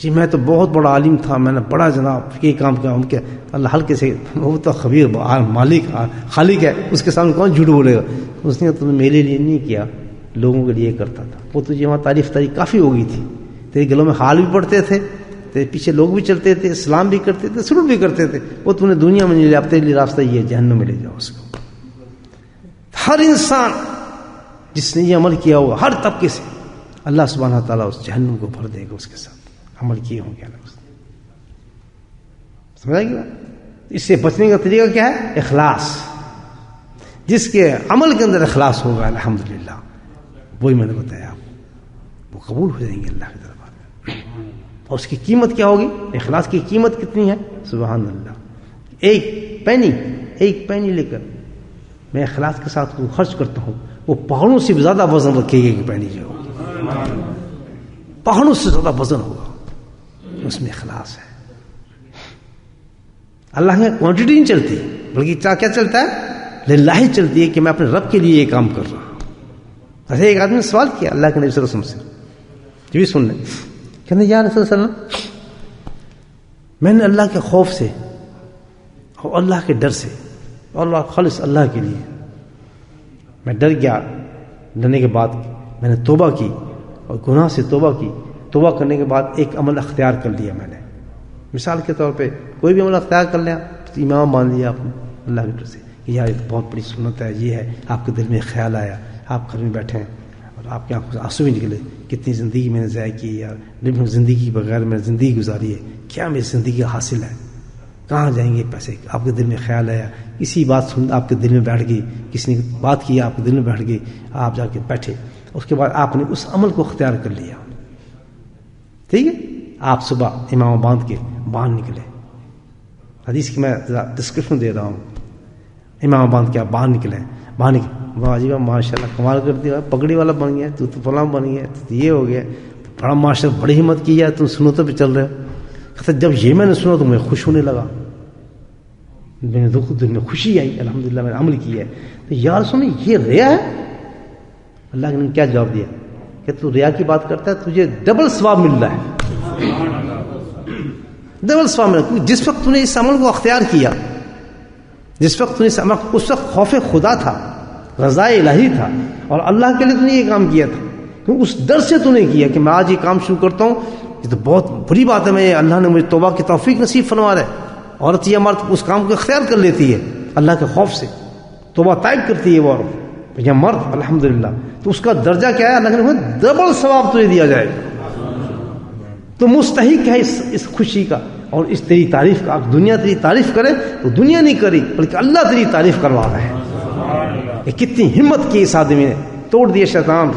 جی میں تو بہت بڑا عالم تھا، میں نے بڑا جناب یہ کام کیا، ہم کیا؟ اللہ ہلکے سے، وہ تو خبیر مالک خالق ہے، اس کے سامنے کون جھوٹ بولے گا؟ اس نے تم نے میرے لیے نہیں کیا، لوگوں کے لیے کرتا تھا۔ وہ تجھے وہاں تعریف کافی ہو گئی تھی، تیرے گلوں میں حال بھی پڑتے تھے، تیرے پیچھے لوگ بھی چلتے تھے، اسلام بھی کرتے تھے، سلوک بھی کرتے تھے، وہ تم نے دنیا میں نہیں لیا، اب تیرے لیے راستہ یہ ہے، جہنم میں لے جاؤ اس کو۔ ہر انسان جس نے یہ عمل کیا ہوگا، ہر طبقے سے، اللہ سبحانہ تعالیٰ اس جہنم کو بھر دے گا اس کے ساتھ عمل کیے ہوں گے۔ سمجھا گیا؟ اس سے بچنے کا طریقہ کیا ہے؟ اخلاص۔ جس کے عمل کے اندر اخلاص ہوگا الحمدللہ، وہی میں نے بتایا آپ، وہ قبول ہو جائیں گے اللہ کے دربار میں۔ اور اس کی قیمت کیا ہوگی؟ اخلاص کی قیمت کتنی ہے؟ سبحان اللہ، ایک پینی لے کر میں اخلاص کے ساتھ خرچ کرتا ہوں، وہ پہاڑوں سے بھی زیادہ وزن رکھے گی کہ پینی جو ہوگی، پہاڑوں سے زیادہ وزن ہوگا، اس میں اخلاص ہے۔ اللہ میں کوانٹٹی نہیں چلتی بلکہ کیا چلتا ہے؟ للہ چلتی ہے کہ میں اپنے رب کے لیے یہ کام کر رہا ہوں۔ ایسے ایک آدمی نے سوال کیا اللہ کے نبی صلی اللہ علیہ وسلم سے، یہ بھی سن لیں، کہنے یا رسول اللہ صلی اللہ علیہ وسلم، میں نے اللہ کے خوف سے اور اللہ کے ڈر سے، اور اللہ خالص اللہ کے لیے میں ڈر گیا، ڈرنے کے بعد میں نے توبہ کی اور گناہ سے توبہ کی، توبہ کرنے کے بعد ایک عمل اختیار کر لیا میں نے۔ مثال کے طور پہ کوئی بھی عمل اختیار کر لیا، امام مان لیا آپ نے اللہ کے ڈر سے کہ یار یہ بہت بڑی سنت ہے، یہ ہے، آپ کے دل میں خیال آیا، آپ گھر میں بیٹھے ہیں اور آپ کی آنکھوں سے آنسو بھی نکلے، کتنی زندگی میں نے ضائع کی ہے، یار زندگی بغیر میں زندگی گزاری ہے، کیا میری زندگی کا حاصل ہے، کہاں جائیں گے پیسے؟ آپ کے دل میں خیال آیا، کسی بات سن آپ کے دل میں بیٹھ گئی، کسی نے بات کی آپ کے دل میں بیٹھ گئی، آپ جا کے بیٹھے، اس کے بعد آپ نے اس عمل کو اختیار کر لیا، ٹھیک ہے؟ آپ صبح امام باندھ کے باہر نکلے، حدیث کی میں ڈسکرپشن دے رہا ہوں، امام باندھ کے آپ باہر نکلے، واہ جی واہ ماشاء اللہ کمال کر دیا، پگڑی والا بن گیا، تو فلاں بن گیا، تو یہ ہو گیا، بڑا ماشاء اللہ بڑی ہمت کی ہے، تم سنتوں پہ چل رہے ہو۔ کہتا جب یہ میں نے سنا تو مجھے خوش ہونے لگا، میں دل میں خوشی آئی، الحمدللہ میں نے عمل کیا ہے۔ تو یار سنو یہ ریا ہے؟ اللہ نے کیا جواب دیا کہ تو ریا کی بات کرتا ہے، تجھے ڈبل ثواب مل رہا ہے، ڈبل ثواب مل رہا ہے۔ جس وقت تو نے اس عمل کو اختیار کیا، جس وقت تو نے اس وقت خوف خدا تھا، رضا الہی تھا، اور اللہ کے لیے تو نے یہ کام کیا تھا، کیونکہ اس ڈر سے تو نے کیا کہ میں آج یہ کام شروع کرتا ہوں، یہ تو بہت بری بات ہے، میں اللہ نے مجھے توبہ کی توفیق نصیب فرما رہا ہے۔ عورت یا مرد اس کام کو اختیار کر لیتی ہے اللہ کے خوف سے، توبہ طائب کرتی ہے وہ عورت یا مرد، الحمدللہ، تو اس کا درجہ کیا ہے؟ اللہ نے ڈبل ثواب تجھے دیا جائے گا، تو مستحق ہے اس خوشی کا اور اس تیری تعریف کا۔ دنیا تیری تعریف کرے تو دنیا نہیں کری بلکہ اللہ تیری تعریف کروا رہا ہے۔ یہ کتنی ہمت کی اس آدمی نے، توڑ دیا شیطان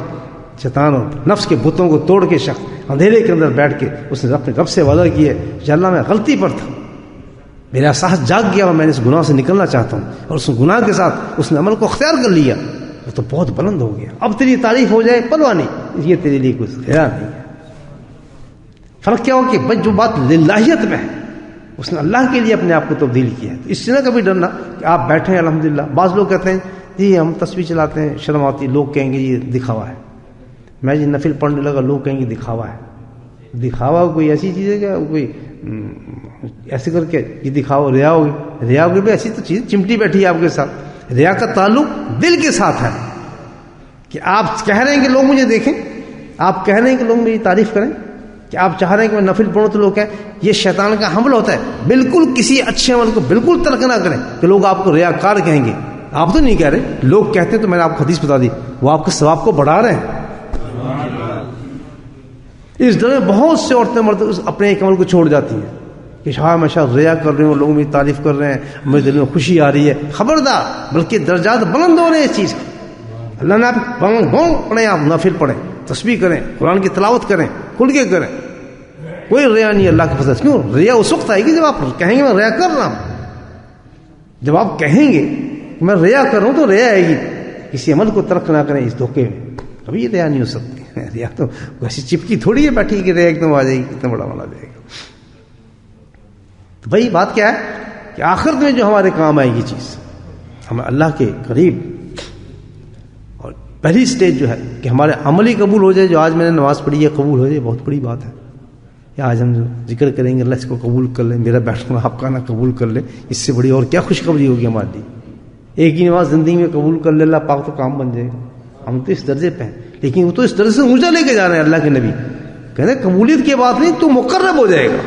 شیطان اور نفس کے بتوں کو توڑ کے شخص اندھیرے کے اندر بیٹھ کے اس نے اپنے رب سے وعدہ کیا کہ اللہ میں غلطی پر تھا، میرا احساس جاگ گیا اور میں نے اس گناہ سے نکلنا چاہتا ہوں، اور اس گناہ کے ساتھ اس نے عمل کو اختیار کر لیا، وہ تو بہت بلند ہو گیا، اب تیری تعریف ہو جائے پرواہ نہیں، یہ تیرے لیے کچھ خیال نہیں ہے۔ فرق کیا ہو کہ جو بات للہیت میں ہے اس نے اللہ کے لیے اپنے آپ کو تبدیل کیا ہے، تو اس سے نہ کبھی ڈرنا کہ آپ بیٹھے ہیں الحمدللہ۔ بعض لوگ کہتے ہیں جی ہم تسبیح چلاتے ہیں، شرم آتی، لوگ کہیں گے یہ دکھاوا ہے، میں جی نفل پڑھنے لگا، لوگ کہیں گے دکھاوا ہے۔ دکھاوا کوئی ایسی چیز ہے کہ کوئی ایسے کر کے یہ دکھاؤ ریا ہوگی، ریا ہوگی بھی ایسی تو چیز چمٹی بیٹھی ہے آپ کے ساتھ۔ ریا کا تعلق دل کے ساتھ ہے کہ آپ کہہ رہے ہیں کہ لوگ مجھے دیکھیں، آپ کہہ رہے ہیں کہ لوگ میری تعریف کریں، کہ آپ چاہ رہے ہیں کہ میں نفل پڑھوں تو لوگ کہیں، یہ شیطان کا حمل ہوتا ہے۔ بالکل کسی اچھے عمل کو بالکل ترک نہ کریں کہ لوگ آپ کو ریاکار کہیں گے، آپ تو نہیں کہہ رہے، لوگ کہتے ہیں تو میں نے آپ کو حدیث بتا دی، وہ آپ کے ثواب کو بڑھا رہے ہیں۔ اس ڈر میں بہت سے عورتیں مرد اپنے ایک عمل کو چھوڑ جاتی ہیں کہ شاید میں شاید ریا کر رہی ہوں، لوگ میری تعریف کر رہے ہیں، میرے دل میں خوشی آ رہی ہے۔ خبردار، بلکہ درجات بلند ہو رہے ہیں اس چیز کے۔ اللہ نے آپ پڑھیں، آپ نافل پڑھیں، تسبیح کریں، قرآن کی تلاوت کریں، کھل کے کریں، کوئی ریا نہیں اللہ کے فضل۔ کیوں ریا اس وقت آئے گی جب آپ کہیں گے میں ریا کر رہا ہوں، جب آپ کہیں گے کہ میں ریا کر رہا ہوں تو ریا آئے گی۔ کسی عمل کو ترک نہ کریں اس دھوکے میں، کبھی یہ ریا نہیں ہو سکتی۔ ریا تو ویسی چپکی تھوڑی ہے بیٹھی کہ ریا ایک دم آ جائے گی، کتنا بڑا والا جائے گا۔ تو بھائی بات کیا ہے کہ آخرت میں جو ہمارے کام آئے گی چیز، ہمیں اللہ کے قریب، اور پہلی سٹیج جو ہے کہ ہمارے عملی قبول ہو جائے، جو آج میں نے نماز پڑھی ہے قبول ہو جائے، بہت بڑی بات ہے۔ یا آج ہم جو ذکر کریں گے اللہ اس کو قبول کر لیں، میرا بیٹھنا آپ کا نہ قبول کر لے، اس سے بڑی اور کیا خوشخبری ہوگی ہمارے لیے۔ ایک ہی نماز زندگی میں قبول کر لے اللہ پاک تو کام بن جائے گا۔ ہم تو اس درجے پہ ہیں، لیکن وہ تو اس درجے سے اونچا لے کے جا رہے ہیں۔ اللہ کے نبی کہتے ہیں قبولیت کی بات نہیں، تو مقرب ہو جائے گا،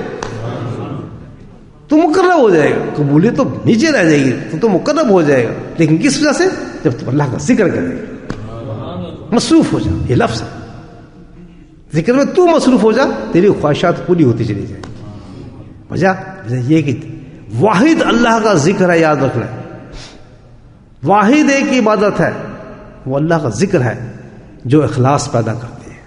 تو مقرب ہو جائے گا۔ قبولیت تو نیچے رہ جائے گی، تو مقرب ہو جائے گا، لیکن کس وجہ سے؟ جب تو اللہ کا ذکر کرے گا، مصروف ہو جا، یہ لفظ ہے ذکر میں، تو مصروف ہو جا، تیری خواہشات پوری ہوتی چلی جائے۔ وجہ یہ کہ واحد اللہ کا ذکر ہے، یاد رکھنا، واحد ایک عبادت ہے، وہ اللہ کا ذکر ہے جو اخلاص پیدا کرتی ہے۔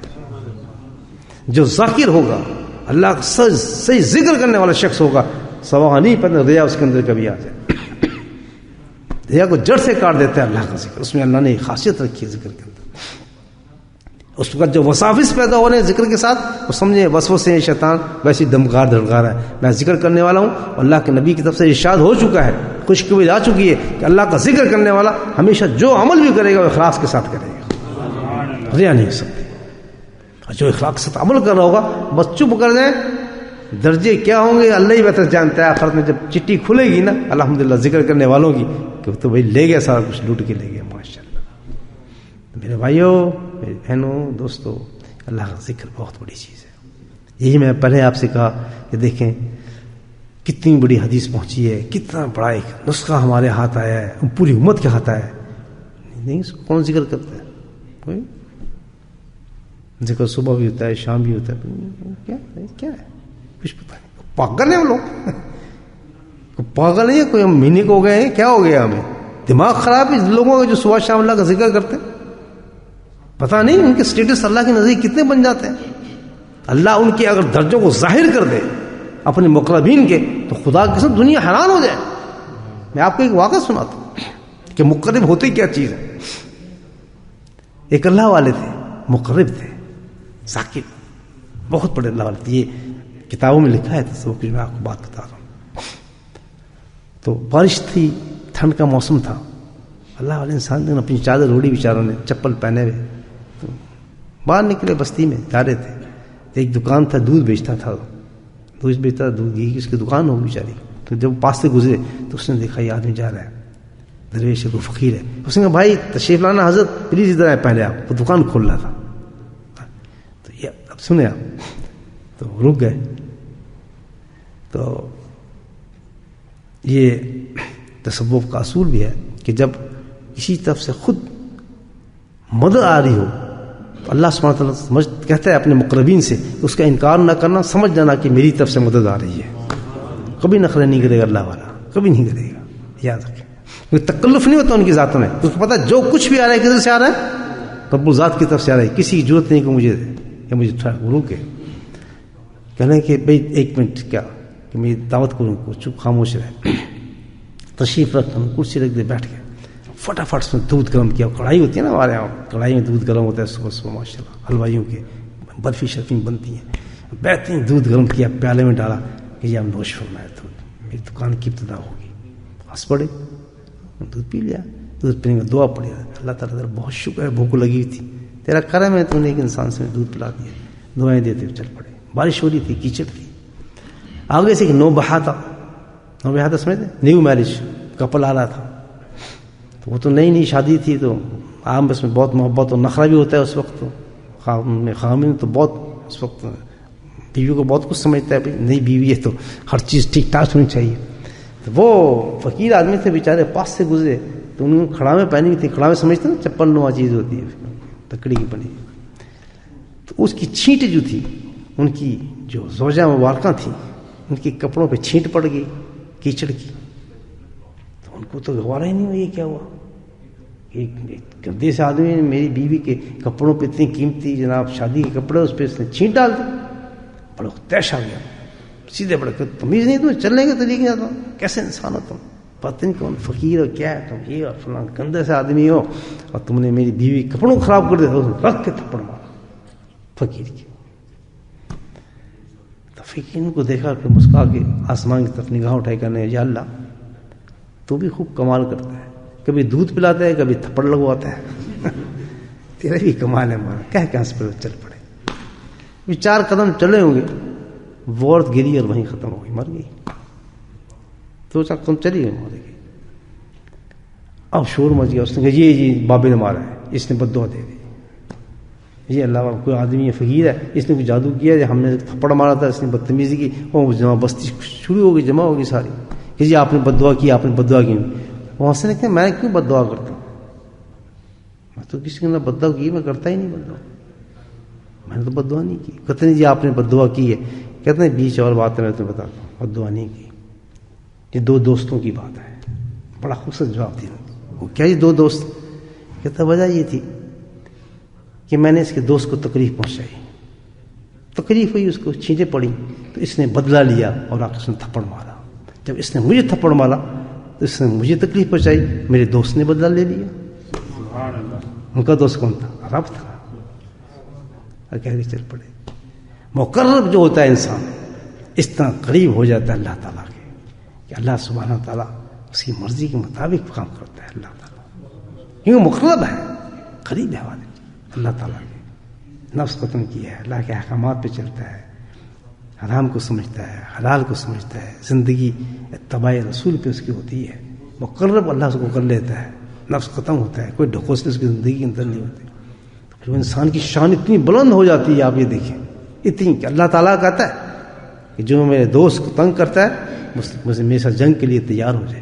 جو ذاکر ہوگا، اللہ کا صحیح ذکر کرنے والا شخص ہوگا، سواہ نہیں پتہ ریا اس کے اندر کبھی آ جائے۔ ریا کو جڑ سے کاٹ دیتا ہے اللہ کا ذکر، اس میں اللہ نے خاصیت رکھی ہے ذکر کے اندر۔ اس وقت جو وساوس پیدا ہو رہے ہیں ذکر کے ساتھ، وہ سمجھے وسوسے ہیں، شیطان ویسی دمکار دھڑکا رہا ہے۔ میں ذکر کرنے والا ہوں، اللہ کے نبی کی طرف سے ارشاد ہو چکا ہے، خوشخبری آ چکی ہے کہ اللہ کا ذکر کرنے والا ہمیشہ جو عمل بھی کرے گا وہ اخلاص کے ساتھ کرے گا، ریا نہیں ہو سکتی۔ اور جو اخلاص کے ساتھ عمل کر رہا ہوگا، بس چپ کر جائیں، درجے کیا ہوں گے اللہ ہی بہتر جانتا ہے۔ آخرت میں جب چٹھی کھلے گی نا الحمدللہ ذکر کرنے والوں کی، کہ تو بھائی لے گیا سارا کچھ، لوٹ کے لے گیا ماشاءاللہ۔ میرے بھائیوں، میری بہنوں، دوستوں، اللہ کا ذکر بہت بڑی چیز ہے۔ یہی میں پہلے آپ سے کہا کہ دیکھیں کتنی بڑی حدیث پہنچی ہے، کتنا بڑا ایک نسخہ ہمارے ہاتھ آیا ہے، پوری امت کے ہاتھ آیا ہے۔ نہیں کون ذکر کرتا ہے؟ کوئی ذکر صبح بھی ہوتا ہے، شام بھی ہوتا ہے، کیا ہے کچھ پتہ نہیں۔ پاگل ہیں وہ لوگ، پاگل نہیں ہے کوئی، ہم مہینے کو ہو گئے ہیں، کیا ہو گیا ہمیں؟ دماغ خراب ہے لوگوں کا جو صبح شام اللہ کا ذکر کرتے ہیں۔ پتہ نہیں ان کے سٹیٹس اللہ کے نزدیک کتنے بن جاتے ہیں۔ اللہ ان کے اگر درجوں کو ظاہر کر دے اپنے مقربین کے، تو خدا کی قسم دنیا حیران ہو جائے۔ میں آپ کو ایک واقعہ سناتا ہوں کہ مقرب ہوتے کیا چیز ہے۔ ایک اللہ والے تھے، مقرب تھے، ذاکر، بہت بڑے اللہ والے تھے۔ یہ کتابوں میں لکھا ہے، تو سب کچھ میں آپ کو بات بتا رہا ہوں۔ تو بارش تھی، ٹھنڈ کا موسم تھا، اللہ والے انسان نے اپنی چادر اوڑھی، بیچاروں نے چپل پہنے ہوئے باہر نکلے، بستی میں جا رہے تھے۔ ایک دکان تھا، دودھ بیچتا تھا، دودھ گھی کی اس کی دکان ہو بیچاری۔ تو جب پاس سے گزرے تو اس نے دیکھا یہ آدمی جا رہا ہے، درویش ہے، کوئی فقیر ہے۔ اس نے کہا بھائی تشریف لانا حضرت، پلیز ادھر آئے پہلے آپ۔ وہ دکان کھول رہا تھا، تو یہ اب سنے آپ، تو رک گئے۔ تو یہ تصوف کا اصول بھی ہے کہ جب کسی طرف سے خود مدد آ رہی ہو تو اللہ سبحانہ تعالیٰ کہتا ہے اپنے مقربین سے اس کا انکار نہ کرنا، سمجھ جانا کہ میری طرف سے مدد آ رہی ہے۔ کبھی نخرے نہیں کرے گا اللہ والا، کبھی نہیں کرے گا، یاد رکھیں۔ کوئی تکلف نہیں ہوتا ان کی ذاتوں میں، اس کو پتا جو کچھ بھی آ رہا ہے کدھر سے آ رہا ہے، رب ذات کی طرف سے آ رہا ہے، کسی کی ضرورت نہیں کہ مجھے یا مجھے گرو کے کہنے کہ بھائی 1 منٹ کیا کہ میں دعوت کروں کو، چپ خاموش رہے، تشریف رکھ، ہم کرسی رکھ دے، بیٹھ گئے، فٹافٹ اس میں دودھ گرم کیا، کڑھائی ہوتی ہے نا ہمارے یہاں، کڑھائی میں دودھ گرم ہوتا ہے صبح صبح ماشاء اللہ، حلوائیوں کے برفی شرفی بنتی ہیں، بہترین دودھ گرم کیا، پیالے میں ڈالا کہ یہ ہم نوش فرمایا دودھ، میری دکان کی ابتدا ہوگی، ہنس پڑے، دودھ پی لیا، دودھ پینے کا دعا پڑی، اللہ تعالیٰ تیرا بہت شکر ہے، بھوک لگی ہوئی تھی، تیرا کرم ہے تو نے ایک انسان سے دودھ پلا دیا، دعائیں دیتے ہوئے چل پڑے، بارش ہو رہی تھی، کیچڑ تھی، آگے سے ایک نو بہا تھا سمجھتے، نیو میرج کپل آ رہا تھا، تو وہ تو نئی شادی تھی، تو عام بس میں بہت محبت اور نخرہ بھی ہوتا ہے اس وقت، تو خامن تو بہت اس وقت بیوی کو بہت کچھ سمجھتا ہے، نئی بیوی ہے تو ہر چیز ٹھیک ٹھاک ہونی چاہیے، تو وہ فقیر آدمی تھے بیچارے، پاس سے گزرے تو انہوں نے کھڑاویں پہنی ہوئی تھی، کھڑاویں سمجھتے نا چپل نما چیز ہوتی ہے لکڑی کی بنی، تو اس کی چھینٹ جو تھی، ان کی جو زوجہ مبارکہ تھیں، ان کے کپڑوں پہ چھینٹ پڑ گئی کیچڑ کی، تو ان کو تو گوارا ہی نہیں ہوا، یہ کیا ہوا، ایک گندے سے آدمی نے میری بیوی کے کپڑوں پہ اتنی قیمتی جناب شادی کے کپڑے، اس پہ اس نے چھینٹ ڈال دی، بڑا تیش آ گیا، سیدھے بڑے تمیز نہیں تم، چلنے کے طریقے سے تم کیسے انسان ہو، تم پتہ نہیں کون فقیر ہو کیا ہے تم، یہ اور فلاں گندے سے آدمی ہو، اور تم نے میری بیوی کپڑوں خراب کر دیا، رکھ کے تھپڑ مارا فقیر کی، فقیر کو دیکھا کہ مسکا کے آسمان کی طرف نگاہ اٹھائی کرنے، یا اللہ تو بھی خوب کمال کرتا ہے، کبھی دودھ پلاتا ہے، کبھی تھپڑ لگواتا ہے، تیرا بھی کمال ہے ہمارا، کہہ ہنس پہ چل پڑے، 4 قدم چلے ہوں گے، وہ عورت گری اور وہیں ختم ہو گئی، مر گئی، 2-4 قدم چلی گئی، مر گئی، اب شور مچ گیا، اس نے کہا یہ بابے نے مارا ہے، اس نے بد دعا دے دی، یہ اللہ کوئی آدمی ہے فقیر ہے، اس نے کوئی جادو کیا ہے، ہم نے تھپڑ مارا تھا، اس نے بدتمیزی کی، وہ جمع بستی شروع ہو گئی، جمع ہوگی ساری کہ جی آپ نے بد دعا کی، آپ نے بد دعا کی، وہاں سے لکھتے ہیں میں کیوں بد دعا کرتا ہوں، میں تو کسی نے بد دعا کی، میں کرتا ہی نہیں بد دعا، میں نے تو بد دعا نہیں کی، کہتے ہیں جی آپ نے بد دعا کی ہے، کہتے ہیں بیچ اور بات ہے میں تمہیں بتاتا ہوں، بد دعا نہیں کی، یہ 2 دوستوں کی بات ہے، بڑا خوبصورت جواب دیا، وہ کیا یہ 2 دوست، کہتا وجہ یہ تھی کہ میں نے اس کے دوست کو تکلیف پہنچائی، تکلیف ہوئی، اس کو چھینٹیں پڑی، تو اس نے بدلہ لیا اور آ کے اس نے تھپڑ مارا، جب اس نے مجھے تھپڑ مارا تو اس نے مجھے تکلیف پہنچائی، میرے دوست نے بدلہ لے لیا، ان کا دوست کون تھا، رب تھا، اور کہہ کے چل پڑے، مقرب جو ہوتا ہے انسان اس طرح قریب ہو جاتا ہے اللہ تعالیٰ کے کہ اللہ سبحانہ تعالیٰ اس کی مرضی کے مطابق کام کرتا ہے، اللہ تعالیٰ کیونکہ مقرب ہے، قریب ہے ہمارے اللہ تعالیٰ کے، نفس ختم کیا ہے، اللہ کے احکامات پہ چلتا ہے، حرام کو سمجھتا ہے، حلال کو سمجھتا ہے، زندگی اتباع رسول پہ اس کی ہوتی ہے، مقرب اللہ کو کر لیتا ہے، نفس ختم ہوتا ہے، کوئی ڈھکوسلے اس کی زندگی کے اندر نہیں ہوتے، تو انسان کی شان اتنی بلند ہو جاتی ہے، آپ یہ دیکھیں اتنی کہ اللہ تعالیٰ کہتا ہے کہ جو میرے دوست کو تنگ کرتا ہے مجھے میرے ساتھ جنگ کے لیے تیار ہو جائے،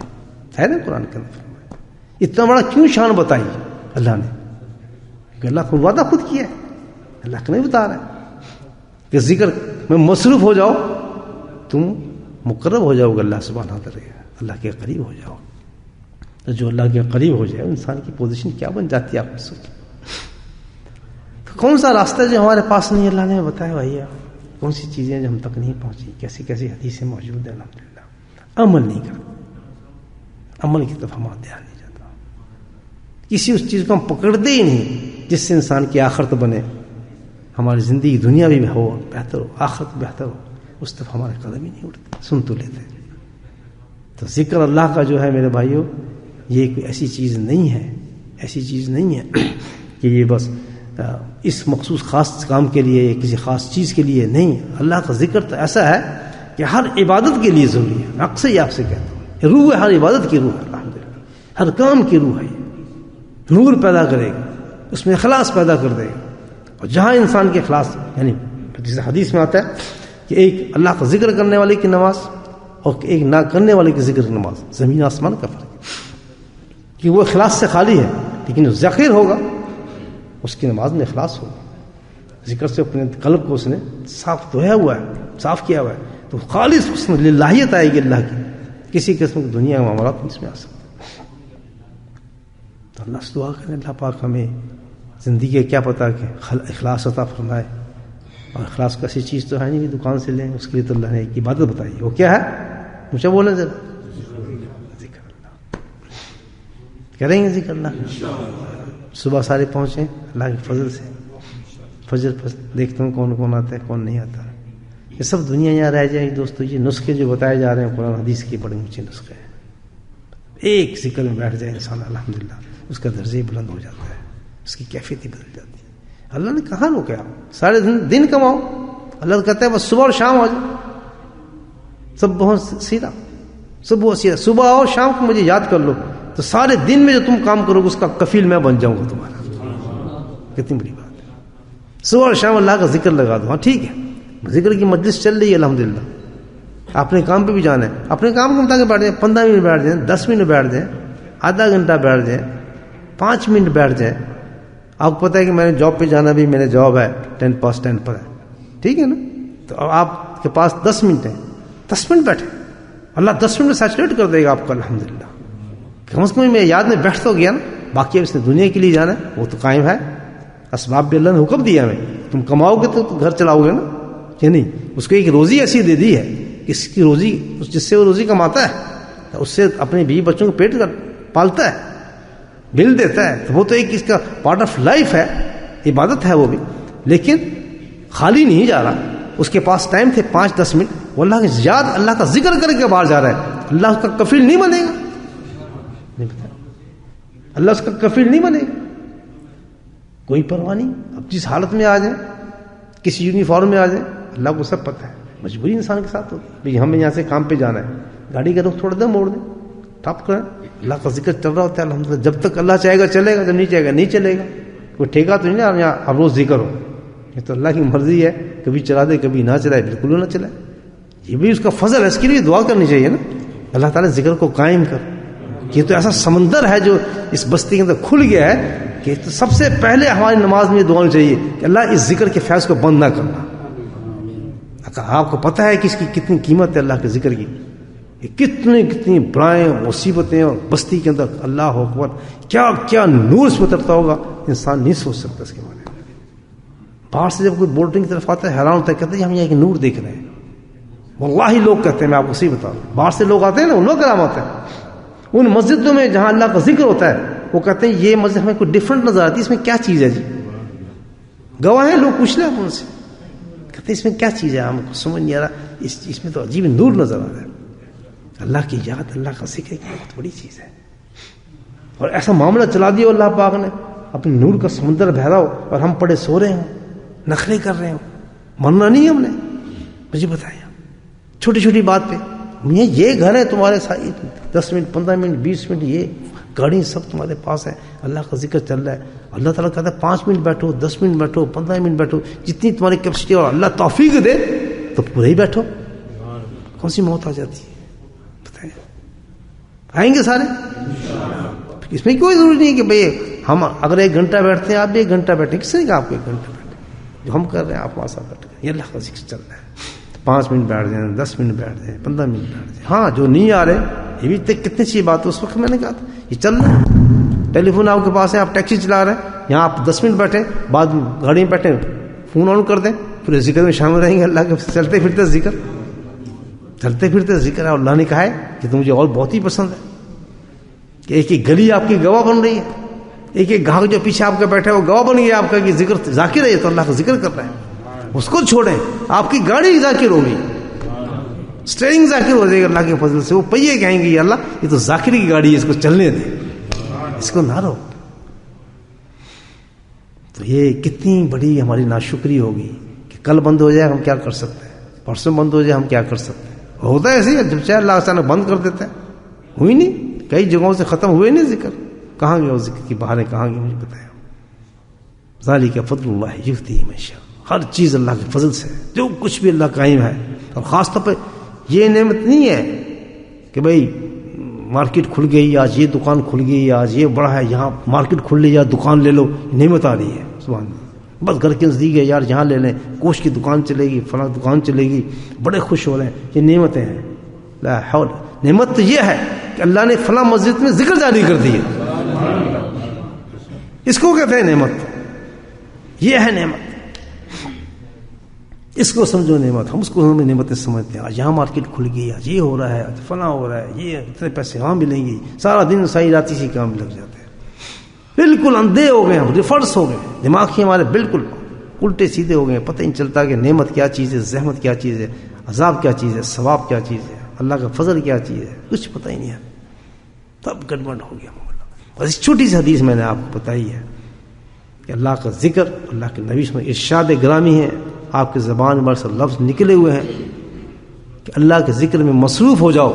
ہے نا قرآن کے اندر، اتنا بڑا کیوں شان بتائی اللہ نے، کہ اللہ کو وعدہ خود کیا ہے، اللہ کو نہیں بتا رہا ہے کہ ذکر میں مصروف ہو جاؤ تم مقرب ہو جاؤ گے اللہ سبحانہ وتعالی، اللہ کے قریب ہو جاؤ، تو جو اللہ کے قریب ہو جائے انسان کی پوزیشن کیا بن جاتی ہے آپ سوچیں، تو کون سا راستہ جو ہمارے پاس نہیں اللہ نے بتایا بھائی، کون سی چیزیں جو ہم تک نہیں پہنچی، کیسی کیسی حدیثیں موجود ہیں، الحمدللہ عمل نہیں کرتے، عمل کی طرف ہمارا دھیان نہیں جاتا، کسی اس چیز کو ہم پکڑتے ہی نہیں جس سے انسان کی آخرت بنے، ہماری زندگی دنیا بھی ہو بہتر ہو، آخرت بہتر ہو، اس طرف ہمارے قدم ہی نہیں اٹھتے، سن تو لیتے، تو ذکر اللہ کا جو ہے میرے بھائیوں یہ کوئی ایسی چیز نہیں ہے، ایسی چیز نہیں ہے کہ یہ بس اس مخصوص خاص کام کے لیے یا کسی خاص چیز کے لیے نہیں، اللہ کا ذکر تو ایسا ہے کہ ہر عبادت کے لیے ضروری ہے، میں اکثر یہ آپ سے کہتا ہوں، روح ہے، ہر عبادت کی روح ہے، الحمدللہ ہر کام کی روح ہے، نور پیدا کرے گا، اس میں اخلاص پیدا کر دے گا، اور جہاں انسان کے اخلاص یعنی جیسے حدیث میں آتا ہے کہ ایک اللہ کا ذکر کرنے والے کی نماز اور ایک نہ کرنے والے کی ذکر کی نماز زمین آسمان کا فرق ہے، کہ وہ اخلاص سے خالی ہے لیکن جو ذکر ہوگا اس کی نماز میں اخلاص ہوگا، ذکر سے اپنے قلب کو اس نے صاف دھویا ہوا ہے، صاف کیا ہوا ہے، تو خالص اس میں للہیت آئے گی اللہ کی، کسی قسم کی دنیا کے معاملات اس میں آ سکتے، تو اللہ سے دعا کریں اللہ پاک ہمیں زندگی کا کیا پتا کہ اخلاص عطا فرمائے. اور اخلاص کو ایسی چیز تو ہے نہیں کہ دکان سے لیں, اس کے لیے تو اللہ نے ایک عبادت بتائی. وہ کیا ہے؟ مجھے بولیں ذرا. ذکر اللہ کریں گے, ذکر اللہ. صبح سارے پہنچے اللہ کے فضل سے. فجر دیکھتا ہوں کون کون آتا ہے کون نہیں آتا. یہ سب دنیا یہاں رہ جائے دوستو. یہ نسخے جو بتائے جا رہے ہیں قرآن حدیث کے بڑے اونچے نسخے ہیں. ایک ذکر میں بیٹھ جائے انسان الحمدللہ اس کا درجہ بلند ہو جاتا ہے, اس کی کیفیت ہی بدل جاتی ہے. اللہ نے کہاں روکا آپ؟ سارے دن کماؤ. اللہ کہتا ہے بس صبح اور شام آ جاؤ. سب بہت سیدھا, سب بہت سیدھا. صبح آؤ شام کو مجھے یاد کر لو تو سارے دن میں جو تم کام کرو گے اس کا کفیل میں بن جاؤں گا تمہارا. کتنی بڑی بات ہے. صبح اور شام اللہ کا ذکر لگا دو. ہاں ٹھیک ہے, ذکر کی مجلس چل رہی ہے الحمدللہ. اپنے کام پہ بھی جانا ہے, اپنے کام کے مطابق بیٹھ جائیں. 15 منٹ بیٹھ جائیں, 10 منٹ بیٹھ جائیں, آدھا گھنٹہ بیٹھ جائیں, 5 منٹ بیٹھ جائیں. آپ کو پتہ ہے کہ میں نے جاب پہ جانا بھی, میرے جاب ہے 10 پر ہے, ٹھیک ہے نا. تو آپ کے پاس 10 منٹ ہیں, 10 منٹ بیٹھے. اللہ 10 منٹ میں سیچوریٹ کر دے گا آپ کو الحمدللہ. کم از کم میں یاد میں بیٹھ تو گیا نا. باقی اب اس نے دنیا کے لیے جانا ہے وہ تو قائم ہے. اسباب بھی اللہ نے حکم دیا ہمیں, تم کماؤ گے تو گھر چلاؤ گے نا, کہ نہیں. اس کو ایک روزی ایسی دے دی ہے, اس کی روزی جس سے وہ روزی کماتا ہے اس سے اپنے بیوی بچوں کو پیٹ پالتا ہے, بل دیتا ہے. تو وہ تو ایک اس کا پارٹ آف لائف ہے, عبادت ہے وہ بھی. لیکن خالی نہیں جا رہا. اس کے پاس ٹائم تھے 5-10 منٹ, وہ اللہ کی یاد, اللہ کا ذکر کر کے باہر جا رہا ہے. اللہ اس کا کفیل نہیں بنے گا, نہیں بتا. اللہ اس کا کفیل نہیں بنے گا. کوئی پرواہ نہیں, اب جس حالت میں آ جائیں, کسی یونیفارم میں آ جائیں, اللہ کو سب پتہ ہے. مجبوری انسان کے ساتھ ہوتی ہے, ہمیں یہاں سے کام پہ جانا ہے, گاڑی کا رخ تھوڑا دیر موڑ دیں, ٹاپ کریں. اللہ کا ذکر چل رہا ہوتا ہے الحمدللہ. جب تک اللہ چاہے گا چلے گا, جب نہیں چاہے گا نہیں چلے گا. کوئی ٹھیکہ تو نہیں یہاں ہر روز ذکر ہو. یہ تو اللہ کی مرضی ہے, کبھی چلا دے کبھی نہ چلائے, بالکل نہ چلائے. یہ بھی اس کا فضل ہے, اس کے لیے دعا کرنی چاہیے نا. اللہ تعالیٰ ذکر کو قائم کر. یہ تو ایسا سمندر ہے جو اس بستی کے اندر کھل گیا ہے کہ تو سب سے پہلے ہماری نماز میں دعا ہونی چاہیے کہ اللہ اس ذکر کے فیض کو بند نہ کرنا. آپ کو پتہ ہے کہ اس کی کتنی قیمت ہے اللہ کے ذکر کی. کتنی برائیں مصیبتیں اور بستی کے اندر, اللہ اکبر, کیا کیا نور اس میں اترتا ہوگا, انسان نہیں سوچ سکتا اس کے بارے میں. باہر سے جب کوئی بورڈنگ کی طرف آتا ہے حیران ہوتا ہے, کہتے ہیں ہم یہاں ایک نور دیکھ رہے ہیں. واللہ لوگ کہتے ہیں, میں آپ کو صحیح بتا رہا ہوں, باہر سے لوگ آتے ہیں نا, ان لوگ کرام آتے ہیں. ان مسجدوں میں جہاں اللہ کا ذکر ہوتا ہے وہ کہتے ہیں یہ مسجد ہمیں کوئی ڈفرنٹ نظر آتی ہے, اس میں کیا چیز ہے جی. گواہ ہیں لوگ, پوچھ لیں ان سے, کہتے ہیں اس میں کیا چیز ہے, ہم کو سمجھ نہیں آ رہا, اس میں تو عجیب نور نظر آ رہا ہے. اللہ کی یاد, اللہ کا ذکر کی بہت بڑی چیز ہے. اور ایسا معاملہ چلا دیا اللہ پاک نے, اپنے نور کا سمندر بہرا ہو اور ہم پڑے سو رہے ہوں, نخرے کر رہے ہوں. مرنا نہیں ہم نے, مجھے بتایا چھوٹی چھوٹی بات پہ. یہ گھر ہے تمہارے ساتھ, 10 منٹ 15 منٹ 20 منٹ یہ گاڑی سب تمہارے پاس ہے, اللہ کا ذکر چل رہا ہے. اللہ تعالیٰ کہتا ہے 5 منٹ بیٹھو, 10 منٹ بیٹھو, 15 منٹ بیٹھو, جتنی تمہاری کیپیسٹی اور اللہ توفیق دے تو پورے ہی بیٹھو. کون سی موت آ جاتی ہے بتائیں, آئیں گے سارے. اس میں کوئی ضروری نہیں کہ بھئی ہم اگر 1 گھنٹہ بیٹھتے ہیں آپ بھی 1 گھنٹہ بیٹھیں, کس نے کہا آپ کو 1 گھنٹہ بیٹھیں, جو ہم کر رہے ہیں آپ وہاں ساتھ بیٹھ گئے. یہ اللہ کا ذکر چل رہا ہے. 5 منٹ بیٹھ جائیں, 10 منٹ بیٹھ جائیں, 15 منٹ بیٹھ جائیں. ہاں جو نہیں آ رہے, یہ بھی کتنی اچھی بات ہے. اس وقت میں نے کہا تھا یہ چل رہا ہے, ٹیلی فون آپ کے پاس ہے, آپ ٹیکسی چلا رہے ہیں, یہاں آپ 10 منٹ بیٹھیں, بعد گاڑی میں بیٹھیں, فون آن کر دیں, پھر ذکر میں شامل رہیں گے. اللہ کے چلتے پھرتے ذکر, چلتے پھرتے ذکر ہے. اللہ نے کہا ہے کہ تو مجھے اور بہت ہی پسند ہے کہ ایک ایک گلی آپ کی گواہ بن رہی ہے, ایک ایک گاہک جو پیچھے آپ کا بیٹھا ہے وہ گواہ بن گیا آپ کا کہ ذکر ذاکر ہے, تو اللہ کا ذکر کر رہا ہے. اس کو چھوڑیں, آپ کی گاڑی ذاکر ہوگی, اسٹیئرنگ ذاکر ہو جائے گا اللہ کے فضل سے. وہ پہیے کہیں گے اللہ یہ تو ذاکری کی گاڑی ہے, اس کو چلنے دیں, اس کو نہ رو. تو یہ کتنی بڑی ہماری ناشکری ہوگی کہ کل بند ہو جائے ہم کیا کر سکتے ہیں, پرسوں بند ہو جائے ہم کیا کر سکتے ہیں. ہوتا ہے ایسے ہی, جب چاہے اللہ اچانک بند کر دیتا ہے. ہوئی نہیں, کئی جگہوں سے ختم ہوئے نہیں ذکر. کہاں گئے وہ ذکر کی بہاریں, کہاں گئے مجھے بتایا. ذالک فضل اللہ یؤتیہ من یشاء. ہر چیز اللہ کے فضل سے, جو کچھ بھی اللہ قائم ہے. اور خاص طور پہ یہ نعمت نہیں ہے کہ بھئی مارکیٹ کھل گئی آج, یہ دکان کھل گئی آج, یہ بڑا ہے یہاں مارکیٹ کھل لی, یا دکان لے لو. نعمت آ رہی ہے سبحان اللہ. بس گھر کے نزدیک ہے یار, یہاں لے لیں, گوشت کی دکان چلے گی, فلاں دکان چلے گی, بڑے خوش ہو رہے ہیں. یہ نعمتیں ہیں. لا حول. نعمت تو یہ ہے کہ اللہ نے فلاں مسجد میں ذکر جاری کر دی ہے, اس کو کہتے ہیں نعمت. یہ ہے نعمت، اس کو سمجھو نعمت. ہم اس کو ہمیں نعمتیں سمجھتے ہیں. آج یہاں مارکیٹ کھل گئی، آج یہ ہو رہا ہے، آج فلاں ہو رہا ہے، یہ اتنے پیسے وہاں ملیں گے، سارا دن ساری رات اسی کام میں لگ جاتے ہیں. بالکل اندھے ہو گئے، ہم ریفرس ہو گئے، دماغ ہی ہمارے بالکل الٹے سیدھے ہو گئے. پتہ ہی نہیں چلتا کہ نعمت کیا چیز ہے، زحمت کیا چیز ہے، عذاب کیا چیز ہے، ثواب کیا چیز ہے، اللہ کا فضل کیا چیز ہے، کچھ پتہ ہی نہیں ہے. تب گڑبڑ ہو گیا. بس اس چھوٹی سی حدیث میں نے آپ کو بتائی ہے کہ اللہ کا ذکر، اللہ کے نبی میں ارشاد گرامی ہے، آپ کی زبان پر سے لفظ نکلے ہوئے ہیں کہ اللہ کے ذکر میں مصروف ہو جاؤ،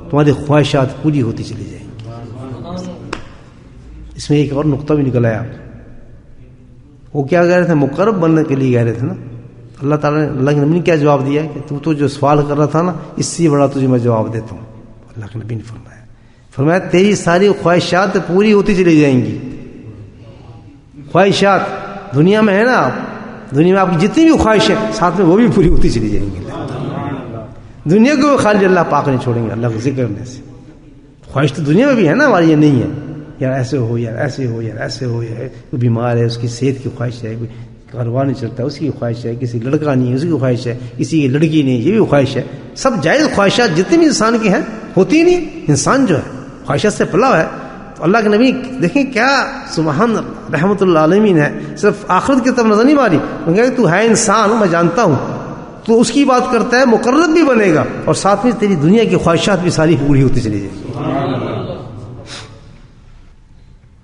تمہاری خواہشات پوری ہوتی چلی جائیں گی. اس میں ایک اور نقطہ بھی نکل آیا. وہ کیا کہہ رہے تھے؟ مقرب بننے کے لیے کہہ رہے تھے نا. اللہ تعالیٰ نے، اللہ کے نبی نے کیا جواب دیا کہ تو جو سوال کر رہا تھا نا، اس سے بڑا تجھے میں جواب دیتا ہوں. اللہ کے نبی نے فرمایا تیری ساری خواہشات پوری ہوتی چلی جائیں گی. خواہشات دنیا میں ہے نا، دنیا میں آپ کی جتنی بھی خواہش ہے ساتھ میں وہ بھی پوری ہوتی چلی جائیں گی. دنیا کو خالی اللہ پاک نہیں چھوڑیں گے اللہ کو ذکر کرنے سے. خواہش تو دنیا میں بھی ہے نا ہماری، یہ نہیں ہے یار ایسے ہو، یار ایسے ہو، یار ایسے ہو. کوئی بیمار ہے اس کی صحت کی خواہش ہے، کوئی کاروبار نہیں چلتا اس کی خواہش ہے، کسی لڑکا نہیں ہے اس کی خواہش ہے، کسی کی لڑکی نہیں یہ بھی خواہش ہے. سب جائز خواہشات جتنی بھی انسان کی ہیں ہوتی نہیں. انسان جو ہے خواہشات سے پلا ہے. تو اللہ کے نبی دیکھیں کیا سبحان اللہ رحمت اللہ عالمین ہے، صرف آخرت کی طرف نظر نہیں ماری. تو ہے انسان، میں جانتا ہوں تو اس کی بات کرتا ہے، مقرب بھی بنے گا اور ساتھ میں تیری دنیا کی خواہشات بھی ساری پوری ہوتی چلی جائے گی.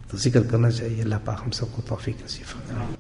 تو ذکر کرنا چاہیے. اللہ پاک ہم سب کو توفیق نصیب فرمائے.